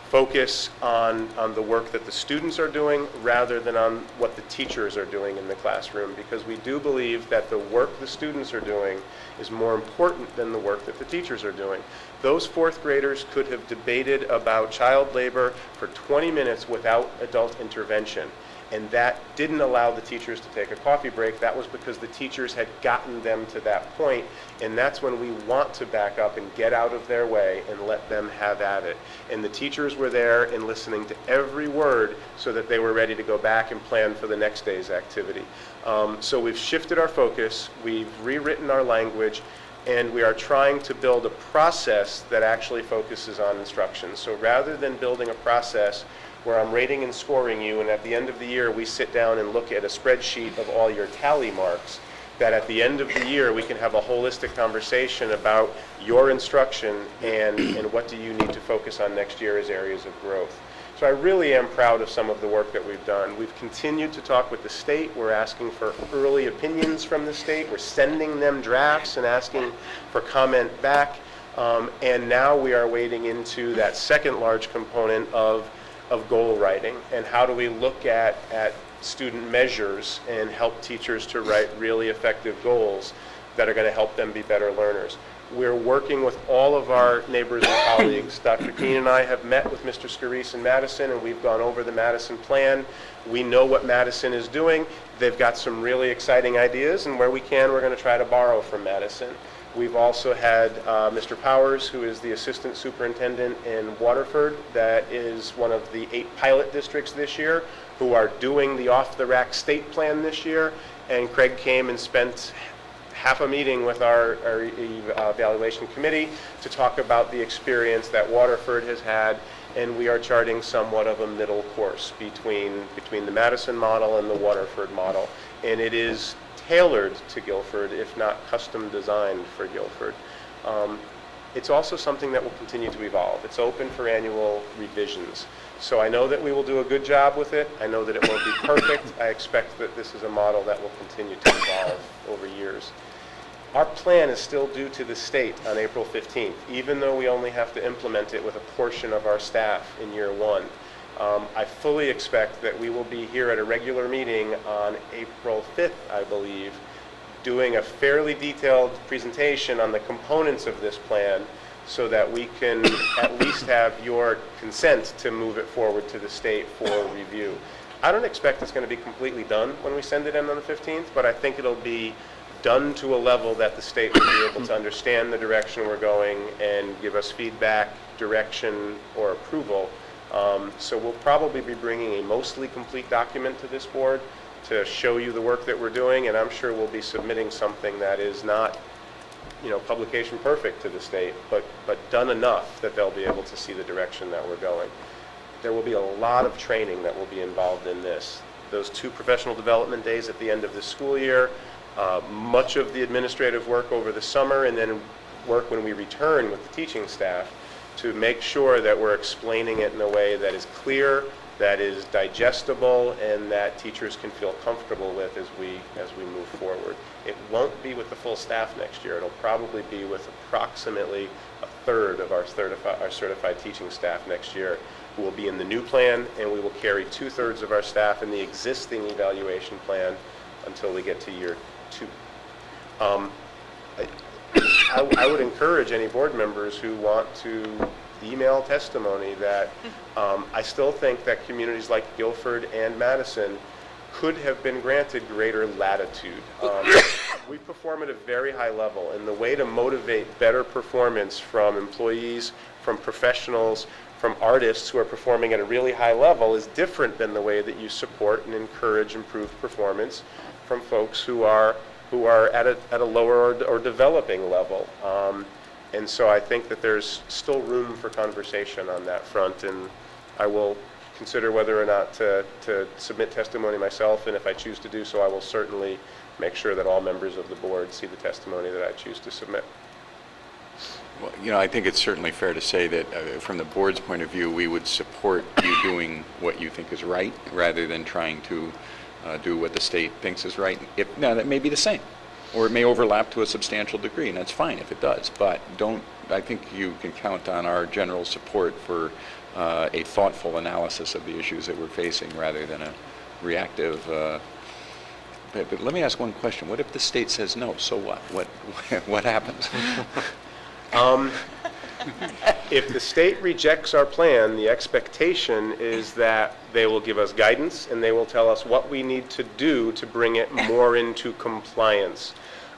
H: focus on the work that the students are doing rather than on what the teachers are doing in the classroom, because we do believe that the work the students are doing is more important than the work that the teachers are doing. Those fourth graders could have debated about child labor for 20 minutes without adult intervention. And that didn't allow the teachers to take a coffee break. That was because the teachers had gotten them to that point. And that's when we want to back up and get out of their way and let them have at it. And the teachers were there and listening to every word so that they were ready to go back and plan for the next day's activity. So we've shifted our focus, we've rewritten our language, and we are trying to build a process that actually focuses on instruction. So rather than building a process where I'm rating and scoring you, and at the end of the year we sit down and look at a spreadsheet of all your tally marks, that at the end of the year we can have a holistic conversation about your instruction and what do you need to focus on next year as areas of growth. So I really am proud of some of the work that we've done. We've continued to talk with the state. We're asking for early opinions from the state. We're sending them drafts and asking for comment back. And now we are wading into that second large component of goal writing, and how do we look at student measures and help teachers to write really effective goals that are going to help them be better learners. We're working with all of our neighbors and colleagues. Dr. Keene and I have met with Mr. Scarice in Madison, and we've gone over the Madison plan. We know what Madison is doing. They've got some really exciting ideas, and where we can, we're going to try to borrow from Madison. We've also had Mr. Powers, who is the assistant superintendent in Waterford, that is one of the 8 pilot districts this year, who are doing the off-the-rack state plan this year. And Craig came and spent half a meeting with our evaluation committee to talk about the experience that Waterford has had, and we are charting somewhat of a middle course between the Madison model and the Waterford model. And it is tailored to Guilford, if not custom designed for Guilford. It's also something that will continue to evolve. It's open for annual revisions. So I know that we will do a good job with it. I know that it won't be perfect. I expect that this is a model that will continue to evolve over years. Our plan is still due to the state on April 15th, even though we only have to implement it with a portion of our staff in year 1. I fully expect that we will be here at a regular meeting on April 5th, I believe, doing a fairly detailed presentation on the components of this plan so that we can at least have your consent to move it forward to the state for review. I don't expect it's going to be completely done when we send it in on the 15th, but I think it'll be done to a level that the state will be able to understand the direction we're going and give us feedback, direction, or approval. So we'll probably be bringing a mostly complete document to this board to show you the work that we're doing, and I'm sure we'll be submitting something that is not, publication perfect to the state, but done enough that they'll be able to see the direction that we're going. There will be a lot of training that will be involved in this. Those 2 professional development days at the end of the school year, much of the administrative work over the summer, and then work when we return with the teaching staff to make sure that we're explaining it in a way that is clear, that is digestible, and that teachers can feel comfortable with as we move forward. It won't be with the full staff next year. It'll probably be with approximately a third of our certified teaching staff next year who will be in the new plan, and we will carry 2/3 of our staff in the existing evaluation plan until we get to year 2. I would encourage any board members who want to email testimony that I still think that communities like Guilford and Madison could have been granted greater latitude. We perform at a very high level, and the way to motivate better performance from employees, from professionals, from artists who are performing at a really high level is different than the way that you support and encourage improved performance from folks who are at a lower or developing level. And so I think that there's still room for conversation on that front, and I will consider whether or not to submit testimony myself, and if I choose to do so, I will certainly make sure that all members of the board see the testimony that I choose to submit.
A: Well, you know, I think it's certainly fair to say that from the board's point of view, we would support you doing what you think is right rather than trying to do what the state thinks is right. Now, that may be the same, or it may overlap to a substantial degree, and that's fine if it does. But I think you can count on our general support for a thoughtful analysis of the issues that we're facing rather than a reactive. But let me ask one question. What if the state says no? So what? What happens?
H: If the state rejects our plan, the expectation is that they will give us guidance and they will tell us what we need to do to bring it more into compliance.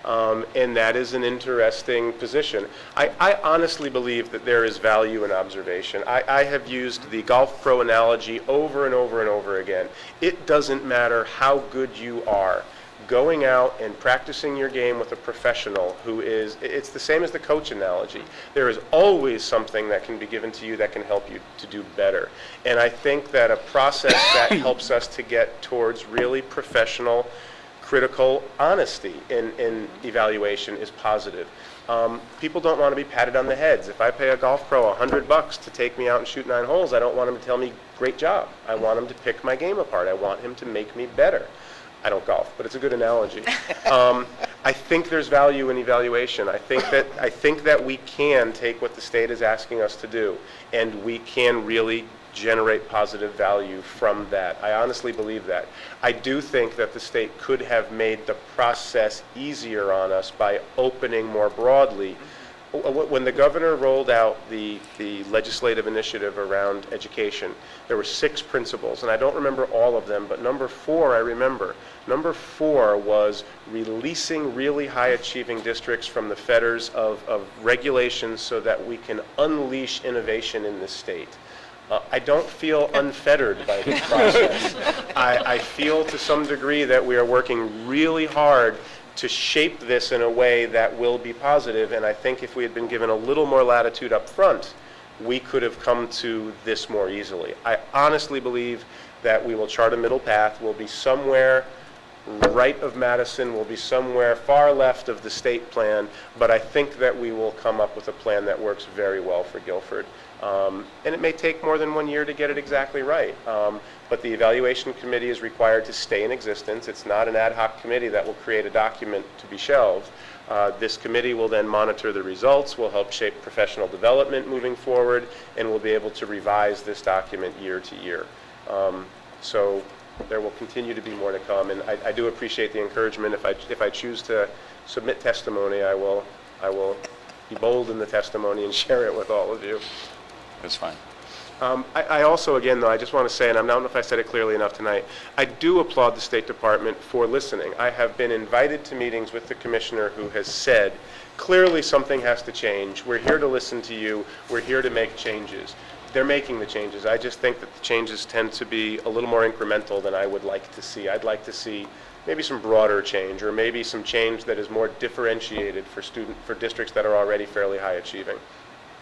H: And that is an interesting position. I honestly believe that there is value in observation. I have used the golf pro analogy over and over and over again. It doesn't matter how good you are. Going out and practicing your game with a professional who is, it's the same as the coach analogy. There is always something that can be given to you that can help you to do better. And I think that a process that helps us to get towards really professional, critical honesty in evaluation is positive. People don't want to be patted on the heads. If I pay a golf pro $100 to take me out and shoot 9 holes, I don't want him to tell me, great job. I want him to pick my game apart. I want him to make me better. I don't golf, but it's a good analogy. I think there's value in evaluation. I think that we can take what the state is asking us to do, and we can really generate positive value from that. I honestly believe that. I do think that the state could have made the process easier on us by opening more broadly. When the governor rolled out the legislative initiative around education, there were 6 principles, and I don't remember all of them, but number 4 I remember. Number 4 was releasing really high-achieving districts from the fetters of regulations so that we can unleash innovation in the state. I don't feel unfettered by this process. I feel to some degree that we are working really hard to shape this in a way that will be positive, and I think if we had been given a little more latitude up front, we could have come to this more easily. I honestly believe that we will chart a middle path. We'll be somewhere right of Madison, we'll be somewhere far left of the state plan, but I think that we will come up with a plan that works very well for Guilford. And it may take more than 1 year to get it exactly right. But the evaluation committee is required to stay in existence. It's not an ad hoc committee that will create a document to be shelved. This committee will then monitor the results, will help shape professional development moving forward, and will be able to revise this document year to year. So there will continue to be more to come, and I do appreciate the encouragement. If I choose to submit testimony, I will be bold in the testimony and share it with all of you.
A: That's fine.
H: I also, again, though, I just want to say, and I don't know if I said it clearly enough tonight, I do applaud the State Department for listening. I have been invited to meetings with the commissioner who has said, clearly something has to change. We're here to listen to you. We're here to make changes. They're making the changes. I just think that the changes tend to be a little more incremental than I would like to see. I'd like to see maybe some broader change, or maybe some change that is more differentiated for districts that are already fairly high achieving,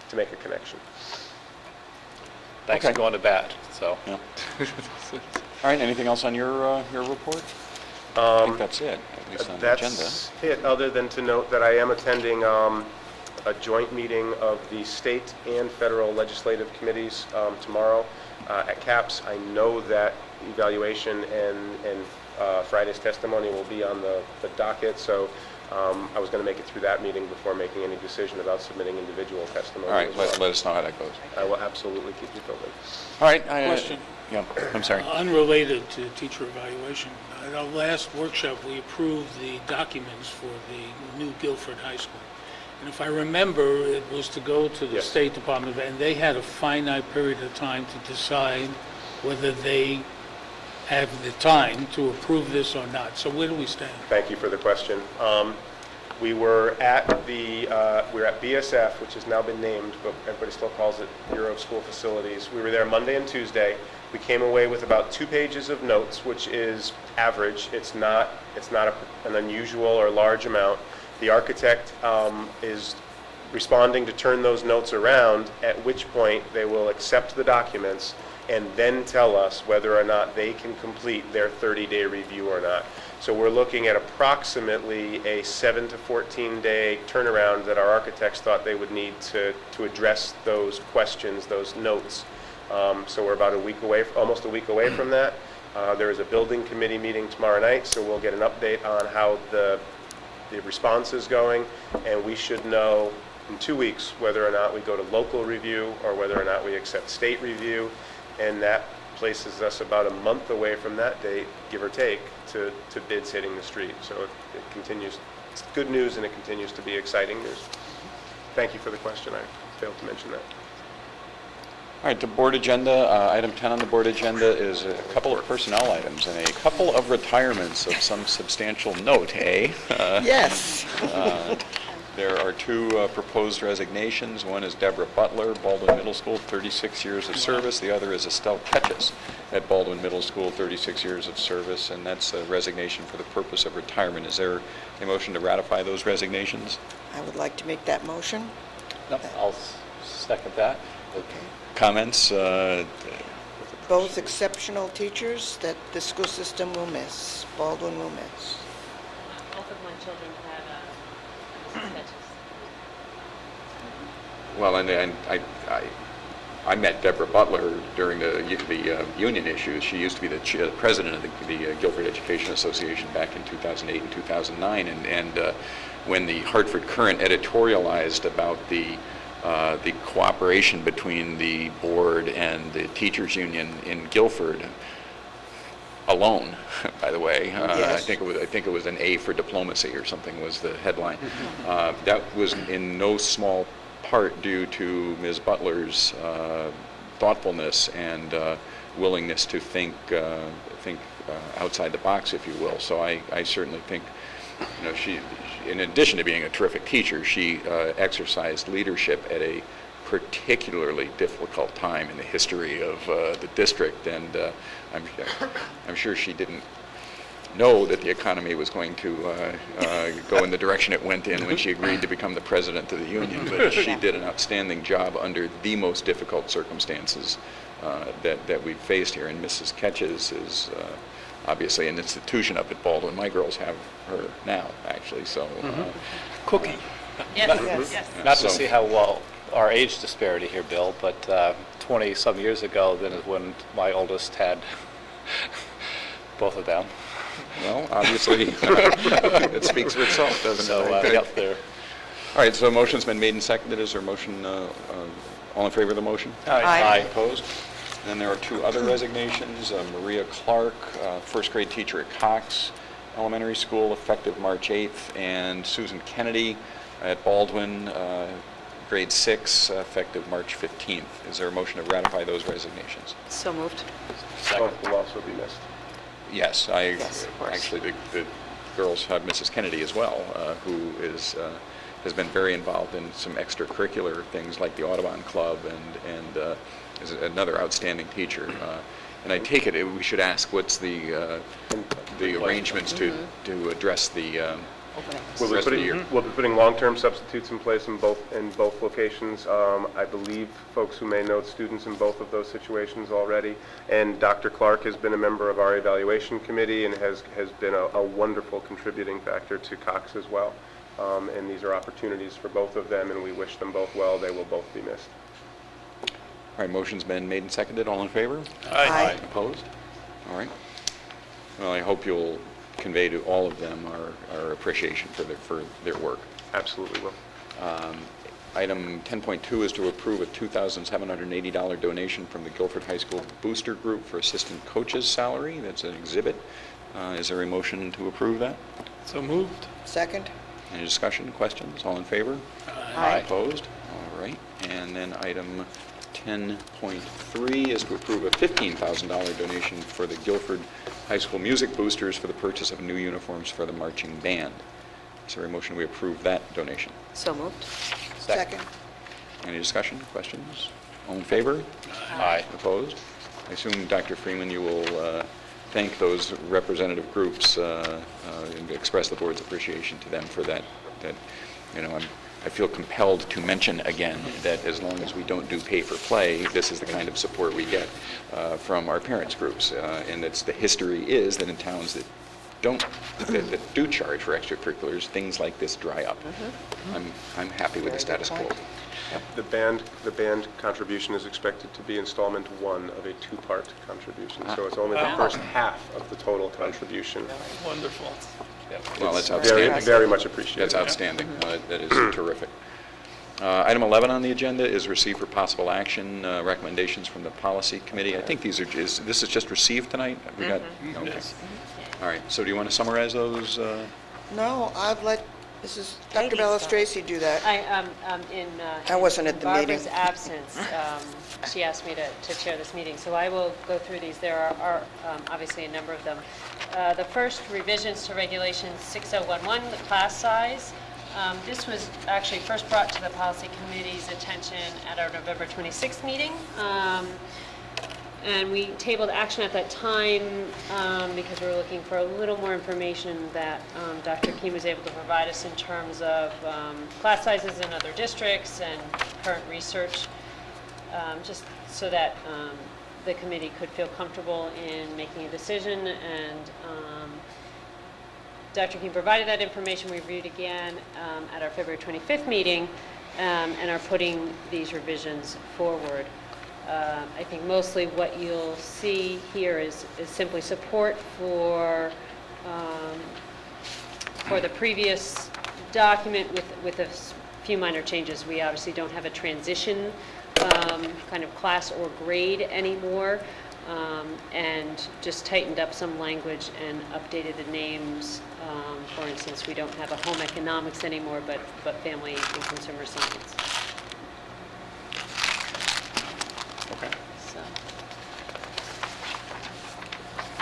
H: to make a connection.
G: Thanks
A: Okay.
G: for going to bat, so.
A: Yeah. All right, anything else on your report? I think that's it, at least on the agenda.
H: That's it, other than to note that I am attending a joint meeting of the state and federal legislative committees tomorrow at CAPS. I know that evaluation and Friday's testimony will be on the docket, so I was going to make it through that meeting before making any decision about submitting individual testimony.
A: All right,
H: as well.
A: let us know how that goes.
H: I will absolutely keep you filled in.
A: All right.
I: Question.
A: Yeah, I'm sorry.
I: Unrelated to teacher evaluation, at our last workshop, we approved the documents for the new Guilford High School. And if I remember, it was to go to the
H: Yes.
I: State Department, and they had a finite period of time to decide whether they have the time to approve this or not. So where do we stand?
H: Thank you for the question. We were at BSF, which has now been named, but everybody still calls it Bureau of School Facilities. We were there Monday and Tuesday. We came away with about 2 pages of notes, which is average. It's not an unusual or large amount. The architect is responding to turn those notes around, at which point they will accept the documents and then tell us whether or not they can complete their 30-day review or not. So we're looking at approximately a 7 to 14-day turnaround that our architects thought they would need to address those questions, those notes. So we're about almost a week away from that. There is a building committee meeting tomorrow night, so we'll get an update on how the response is going, and we should know in 2 weeks whether or not we go to local review or whether or not we accept state review, and that places us about a month away from that date, give or take, to bids hitting the street. So it continues. It's good news, and it continues to be exciting news. Thank you for the question. I failed to mention that.
A: All right, the board agenda, item 10 on the board agenda is a couple of personnel items and a couple of retirements of some substantial note, eh?
B: Yes.
A: There are 2 proposed resignations. One is Deborah Butler, Baldwin Middle School, 36 years of service. The other is Estelle Ketches at Baldwin Middle School, 36 years of service, and that's a resignation for the purpose of retirement. Is there a motion to ratify those resignations?
B: I would like to make that motion.
G: No, I'll second that.
B: Okay.
A: Comments?
B: Both exceptional teachers that the school system will miss, Baldwin will miss.
M: Both of my children had sketches.
A: Well, and I met Deborah Butler during the union issues. She used to be the president of the Guilford Education Association back in 2008 and 2009, and when the Hartford Courant editorialized about the cooperation between the board and the teachers union in Guilford alone, by the way.
B: Yes.
A: I think it was an A for diplomacy or something was the headline. That was in no small part due to Ms. Butler's thoughtfulness and willingness to think outside the box, if you will. So I certainly think, she, in addition to being a terrific teacher, she exercised leadership at a particularly difficult time in the history of the district, and I'm sure she didn't know that the economy was going to go in the direction it went in when she agreed to become the president of the union, but she did an outstanding job under the most difficult circumstances that we've faced here, and Mrs. Ketches is obviously an institution up at Baldwin. My girls have her now, actually, so.
L: Cookie.
B: Yes.
G: Not
A: So-
G: to see how well our age disparity here, Bill, but 20-some years ago, then is when my oldest had both of them.
A: Well, obviously, it speaks for itself, doesn't
G: So,
A: it?
G: yep, they're...
A: All right, so a motion's been made and seconded. Is there a motion, all in favor of the motion?
B: Aye.
A: Opposed? And there are 2 other resignations. Maria Clark, first grade teacher at Cox Elementary School, effective March 8th, and Susan Kennedy at Baldwin, grade 6, effective March 15th. Is there a motion to ratify those resignations?
M: So moved.
H: Both will also be missed.
A: Yes,
B: Yes, of course.
A: actually, the girls have Mrs. Kennedy as well, who has been very involved in some extracurricular things like the Audubon Club and is another outstanding teacher. And I take it we should ask what's the arrangements to address the
H: We'll
A: rest of the year.
H: be putting long-term substitutes in place in both locations. I believe folks who may know students in both of those situations already. And Dr. Clark has been a member of our evaluation committee and has been a wonderful contributing factor to Cox as well. And these are opportunities for both of them, and we wish them both well. They will both be missed.
A: All right, motion's been made and seconded. All in favor?
B: Aye.
A: Opposed? All right. Well, I hope you'll convey to all of them our appreciation for their work.
H: Absolutely will.
A: Item 10.2 is to approve a $2,780 donation from the Guilford High School Booster Group for assistant coaches' salary. That's an exhibit. Is there a motion to approve that?
L: So moved.
B: Second?
A: Any discussion, questions? All in favor?
B: Aye.
A: Opposed? All right. And then item 10.3 is to approve a $15,000 donation for the Guilford High School Music Boosters for the purchase of new uniforms for the marching band. Is there a motion we approve that donation?
B: So moved.
G: Second.
A: Any discussion, questions? All in favor?
G: Aye.
A: Opposed? I assume, Dr. Freeman, you will thank those representative groups and express the board's appreciation to them for that, I feel compelled to mention again that as long as we don't do pay for play, this is the kind of support we get from our parents' groups. And the history is that in towns that that do charge for extracurriculars, things like this dry up. I'm happy with the status quo.
H: The band contribution is expected to be installment 1 of a 2-part contribution, so it's only the first half of the total contribution.
L: Wonderful.
A: Well, that's
H: Very,
A: outstanding.
H: very much appreciated.
A: That's outstanding. That is terrific. Item 11 on the agenda is receive for possible action recommendations from the policy committee. I think this is just received tonight? We got, okay.
L: Yes.
A: All right, so do you want to summarize those?
B: No, I'd let Dr. Bellis-Tracy do that. I wasn't at the meeting.
M: Barbara's absence, she asked me to chair this meeting, so I will go through these. There are obviously a number of them. The first, revisions to Regulation 6011, the class size. This was actually first brought to the Policy Committee's attention at our November 26th meeting. And we tabled action at that time because we were looking for a little more information that Dr. Keene was able to provide us in terms of class sizes in other districts and current research, just so that the committee could feel comfortable in making a decision. And Dr. Keene provided that information. We reviewed again at our February 25th meeting and are putting these revisions forward. I think mostly what you'll see here is simply support for the previous document with a few minor changes. We obviously don't have a transition kind of class or grade anymore, and just tightened up some language and updated the names. For instance, we don't have a home economics anymore, but family and consumer science.
A: Okay.
M: So.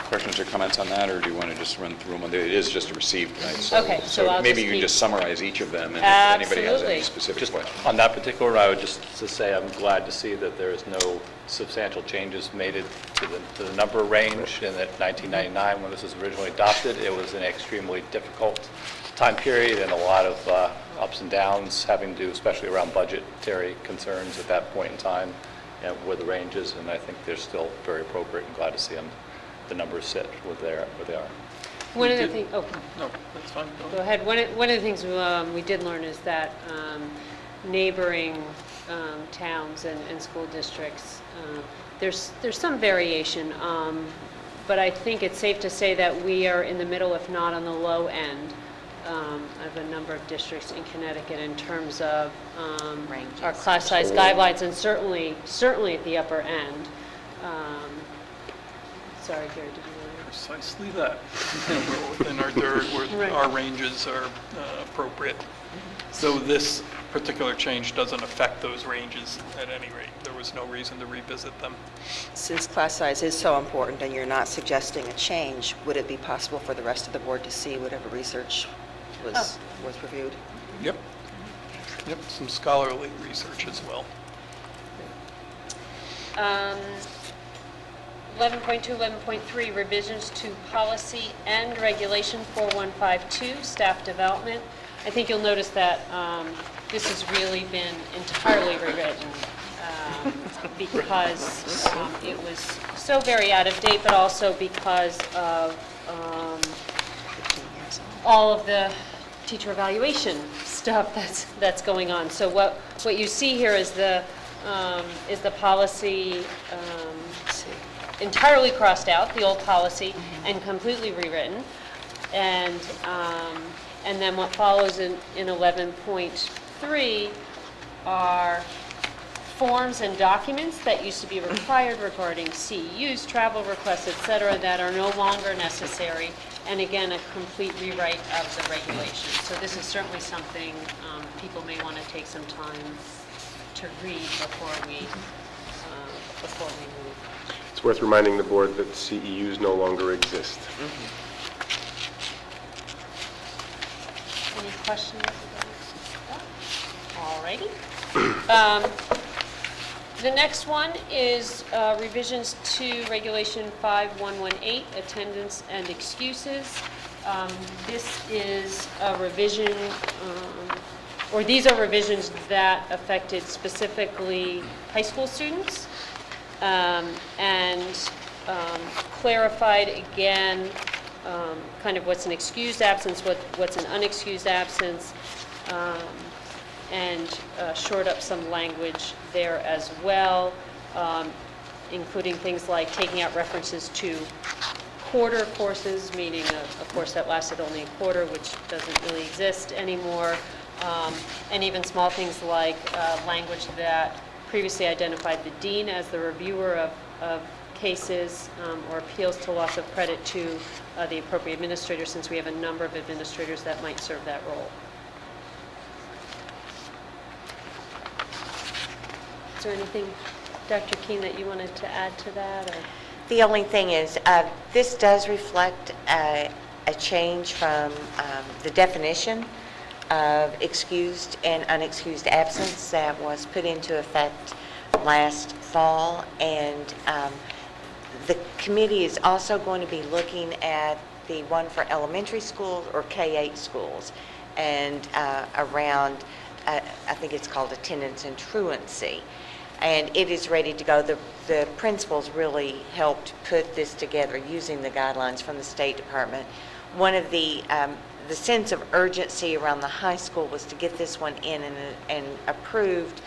A: Questions or comments on that, or do you want to just run through them? It is just received tonight, so,
M: Okay, so I'll
A: maybe
M: just
A: you can
M: read-
A: just summarize each of them, and if anybody has any
M: Absolutely.
A: specific
G: Just
A: questions.
G: on that particular, I would just to say I'm glad to see that there is no substantial changes made to the number range, and that 1999, when this was originally adopted, it was an extremely difficult time period and a lot of ups and downs having to do, especially around budgetary concerns at that point in time, and where the range is, and I think they're still very appropriate, and glad to see the numbers sit where they are.
M: One of the things,
L: No, that's fine.
M: go ahead. One of the things we did learn is that neighboring towns and school districts, there's some variation, but I think it's safe to say that we are in the middle, if not on the low end, of a number of districts in Connecticut in terms of our class size guidelines, and certainly at the upper end. Sorry, Gary, did you want to?
L: Precisely that. We're within where
M: Right.
L: our ranges are appropriate. So this particular change doesn't affect those ranges at any rate. There was no reason to revisit them.
B: Since class size is so important and you're not suggesting a change, would it be possible for the rest of the board to see whatever research was reviewed?
L: Yep. Yep, some scholarly research as well.
M: 11.2, 11.3, revisions to policy and regulation 4152, staff development. I think you'll notice that this has really been entirely rewritten because it was so very out of date, but also because of all of the teacher evaluation stuff that's going on. So what you see here is the policy entirely crossed out, the old policy, and completely rewritten. And then what follows in 11.3 are forms and documents that used to be required regarding CEUs, travel requests, et cetera, that are no longer necessary. And again, a complete rewrite of the regulations. So this is certainly something people may want to take some time to read before we move.
H: It's worth reminding the board that CEUs no longer exist.
M: Any questions? All righty. The next one is revisions to Regulation 5118, attendance and excuses. This is a revision, or these are revisions that affected specifically high school students, and clarified again kind of what's an excused absence, what's an unexcused absence, and shored up some language there as well, including things like taking out references to quarter courses, meaning a course that lasted only a quarter, which doesn't really exist anymore, and even small things like language that previously identified the dean as the reviewer of cases or appeals to loss of credit to the appropriate administrator, since we have a number of administrators that might serve that role. Is there anything, Dr. Keene, that you wanted to add to that? Or?
B: The only thing is, this does reflect a change from the definition of excused and unexcused absence that was put into effect last fall, and the committee is also going to be looking at the one for elementary schools or K-8 schools, and around, I think it's called attendance and truancy. And it is ready to go. The principals really helped put this together using the guidelines from the State Department. One of the sense of urgency around the high school was to get this one in and approved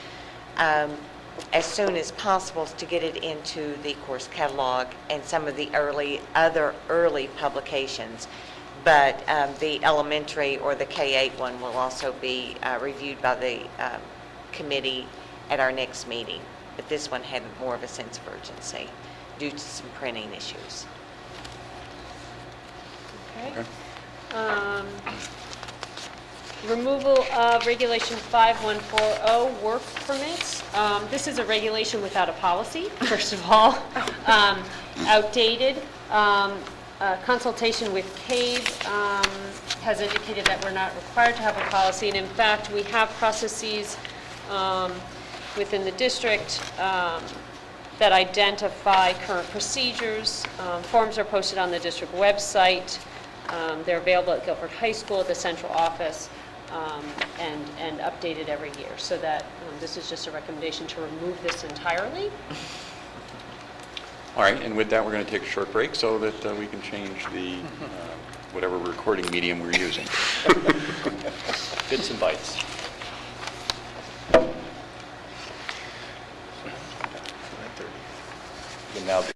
B: as soon as possible, to get it into the course catalog and some of the other early publications. But the elementary or the K-8 one will also be reviewed by the committee at our next meeting. But this one had more of a sense of urgency due to some printing issues.
M: Okay. Removal of Regulation 5140, work permits. This is a regulation without a policy, first of all. Outdated. Consultation with CABE has indicated that we're not required to have a policy, and in fact, we have processes within the district that identify current procedures. Forms are posted on the district website. They're available at Guilford High School, at the central office, and updated every year. So that this is just a recommendation to remove this entirely.
A: All right, and with that, we're going to take a short break so that we can change the whatever recording medium we're using.
G: Bits and bytes. Can now be.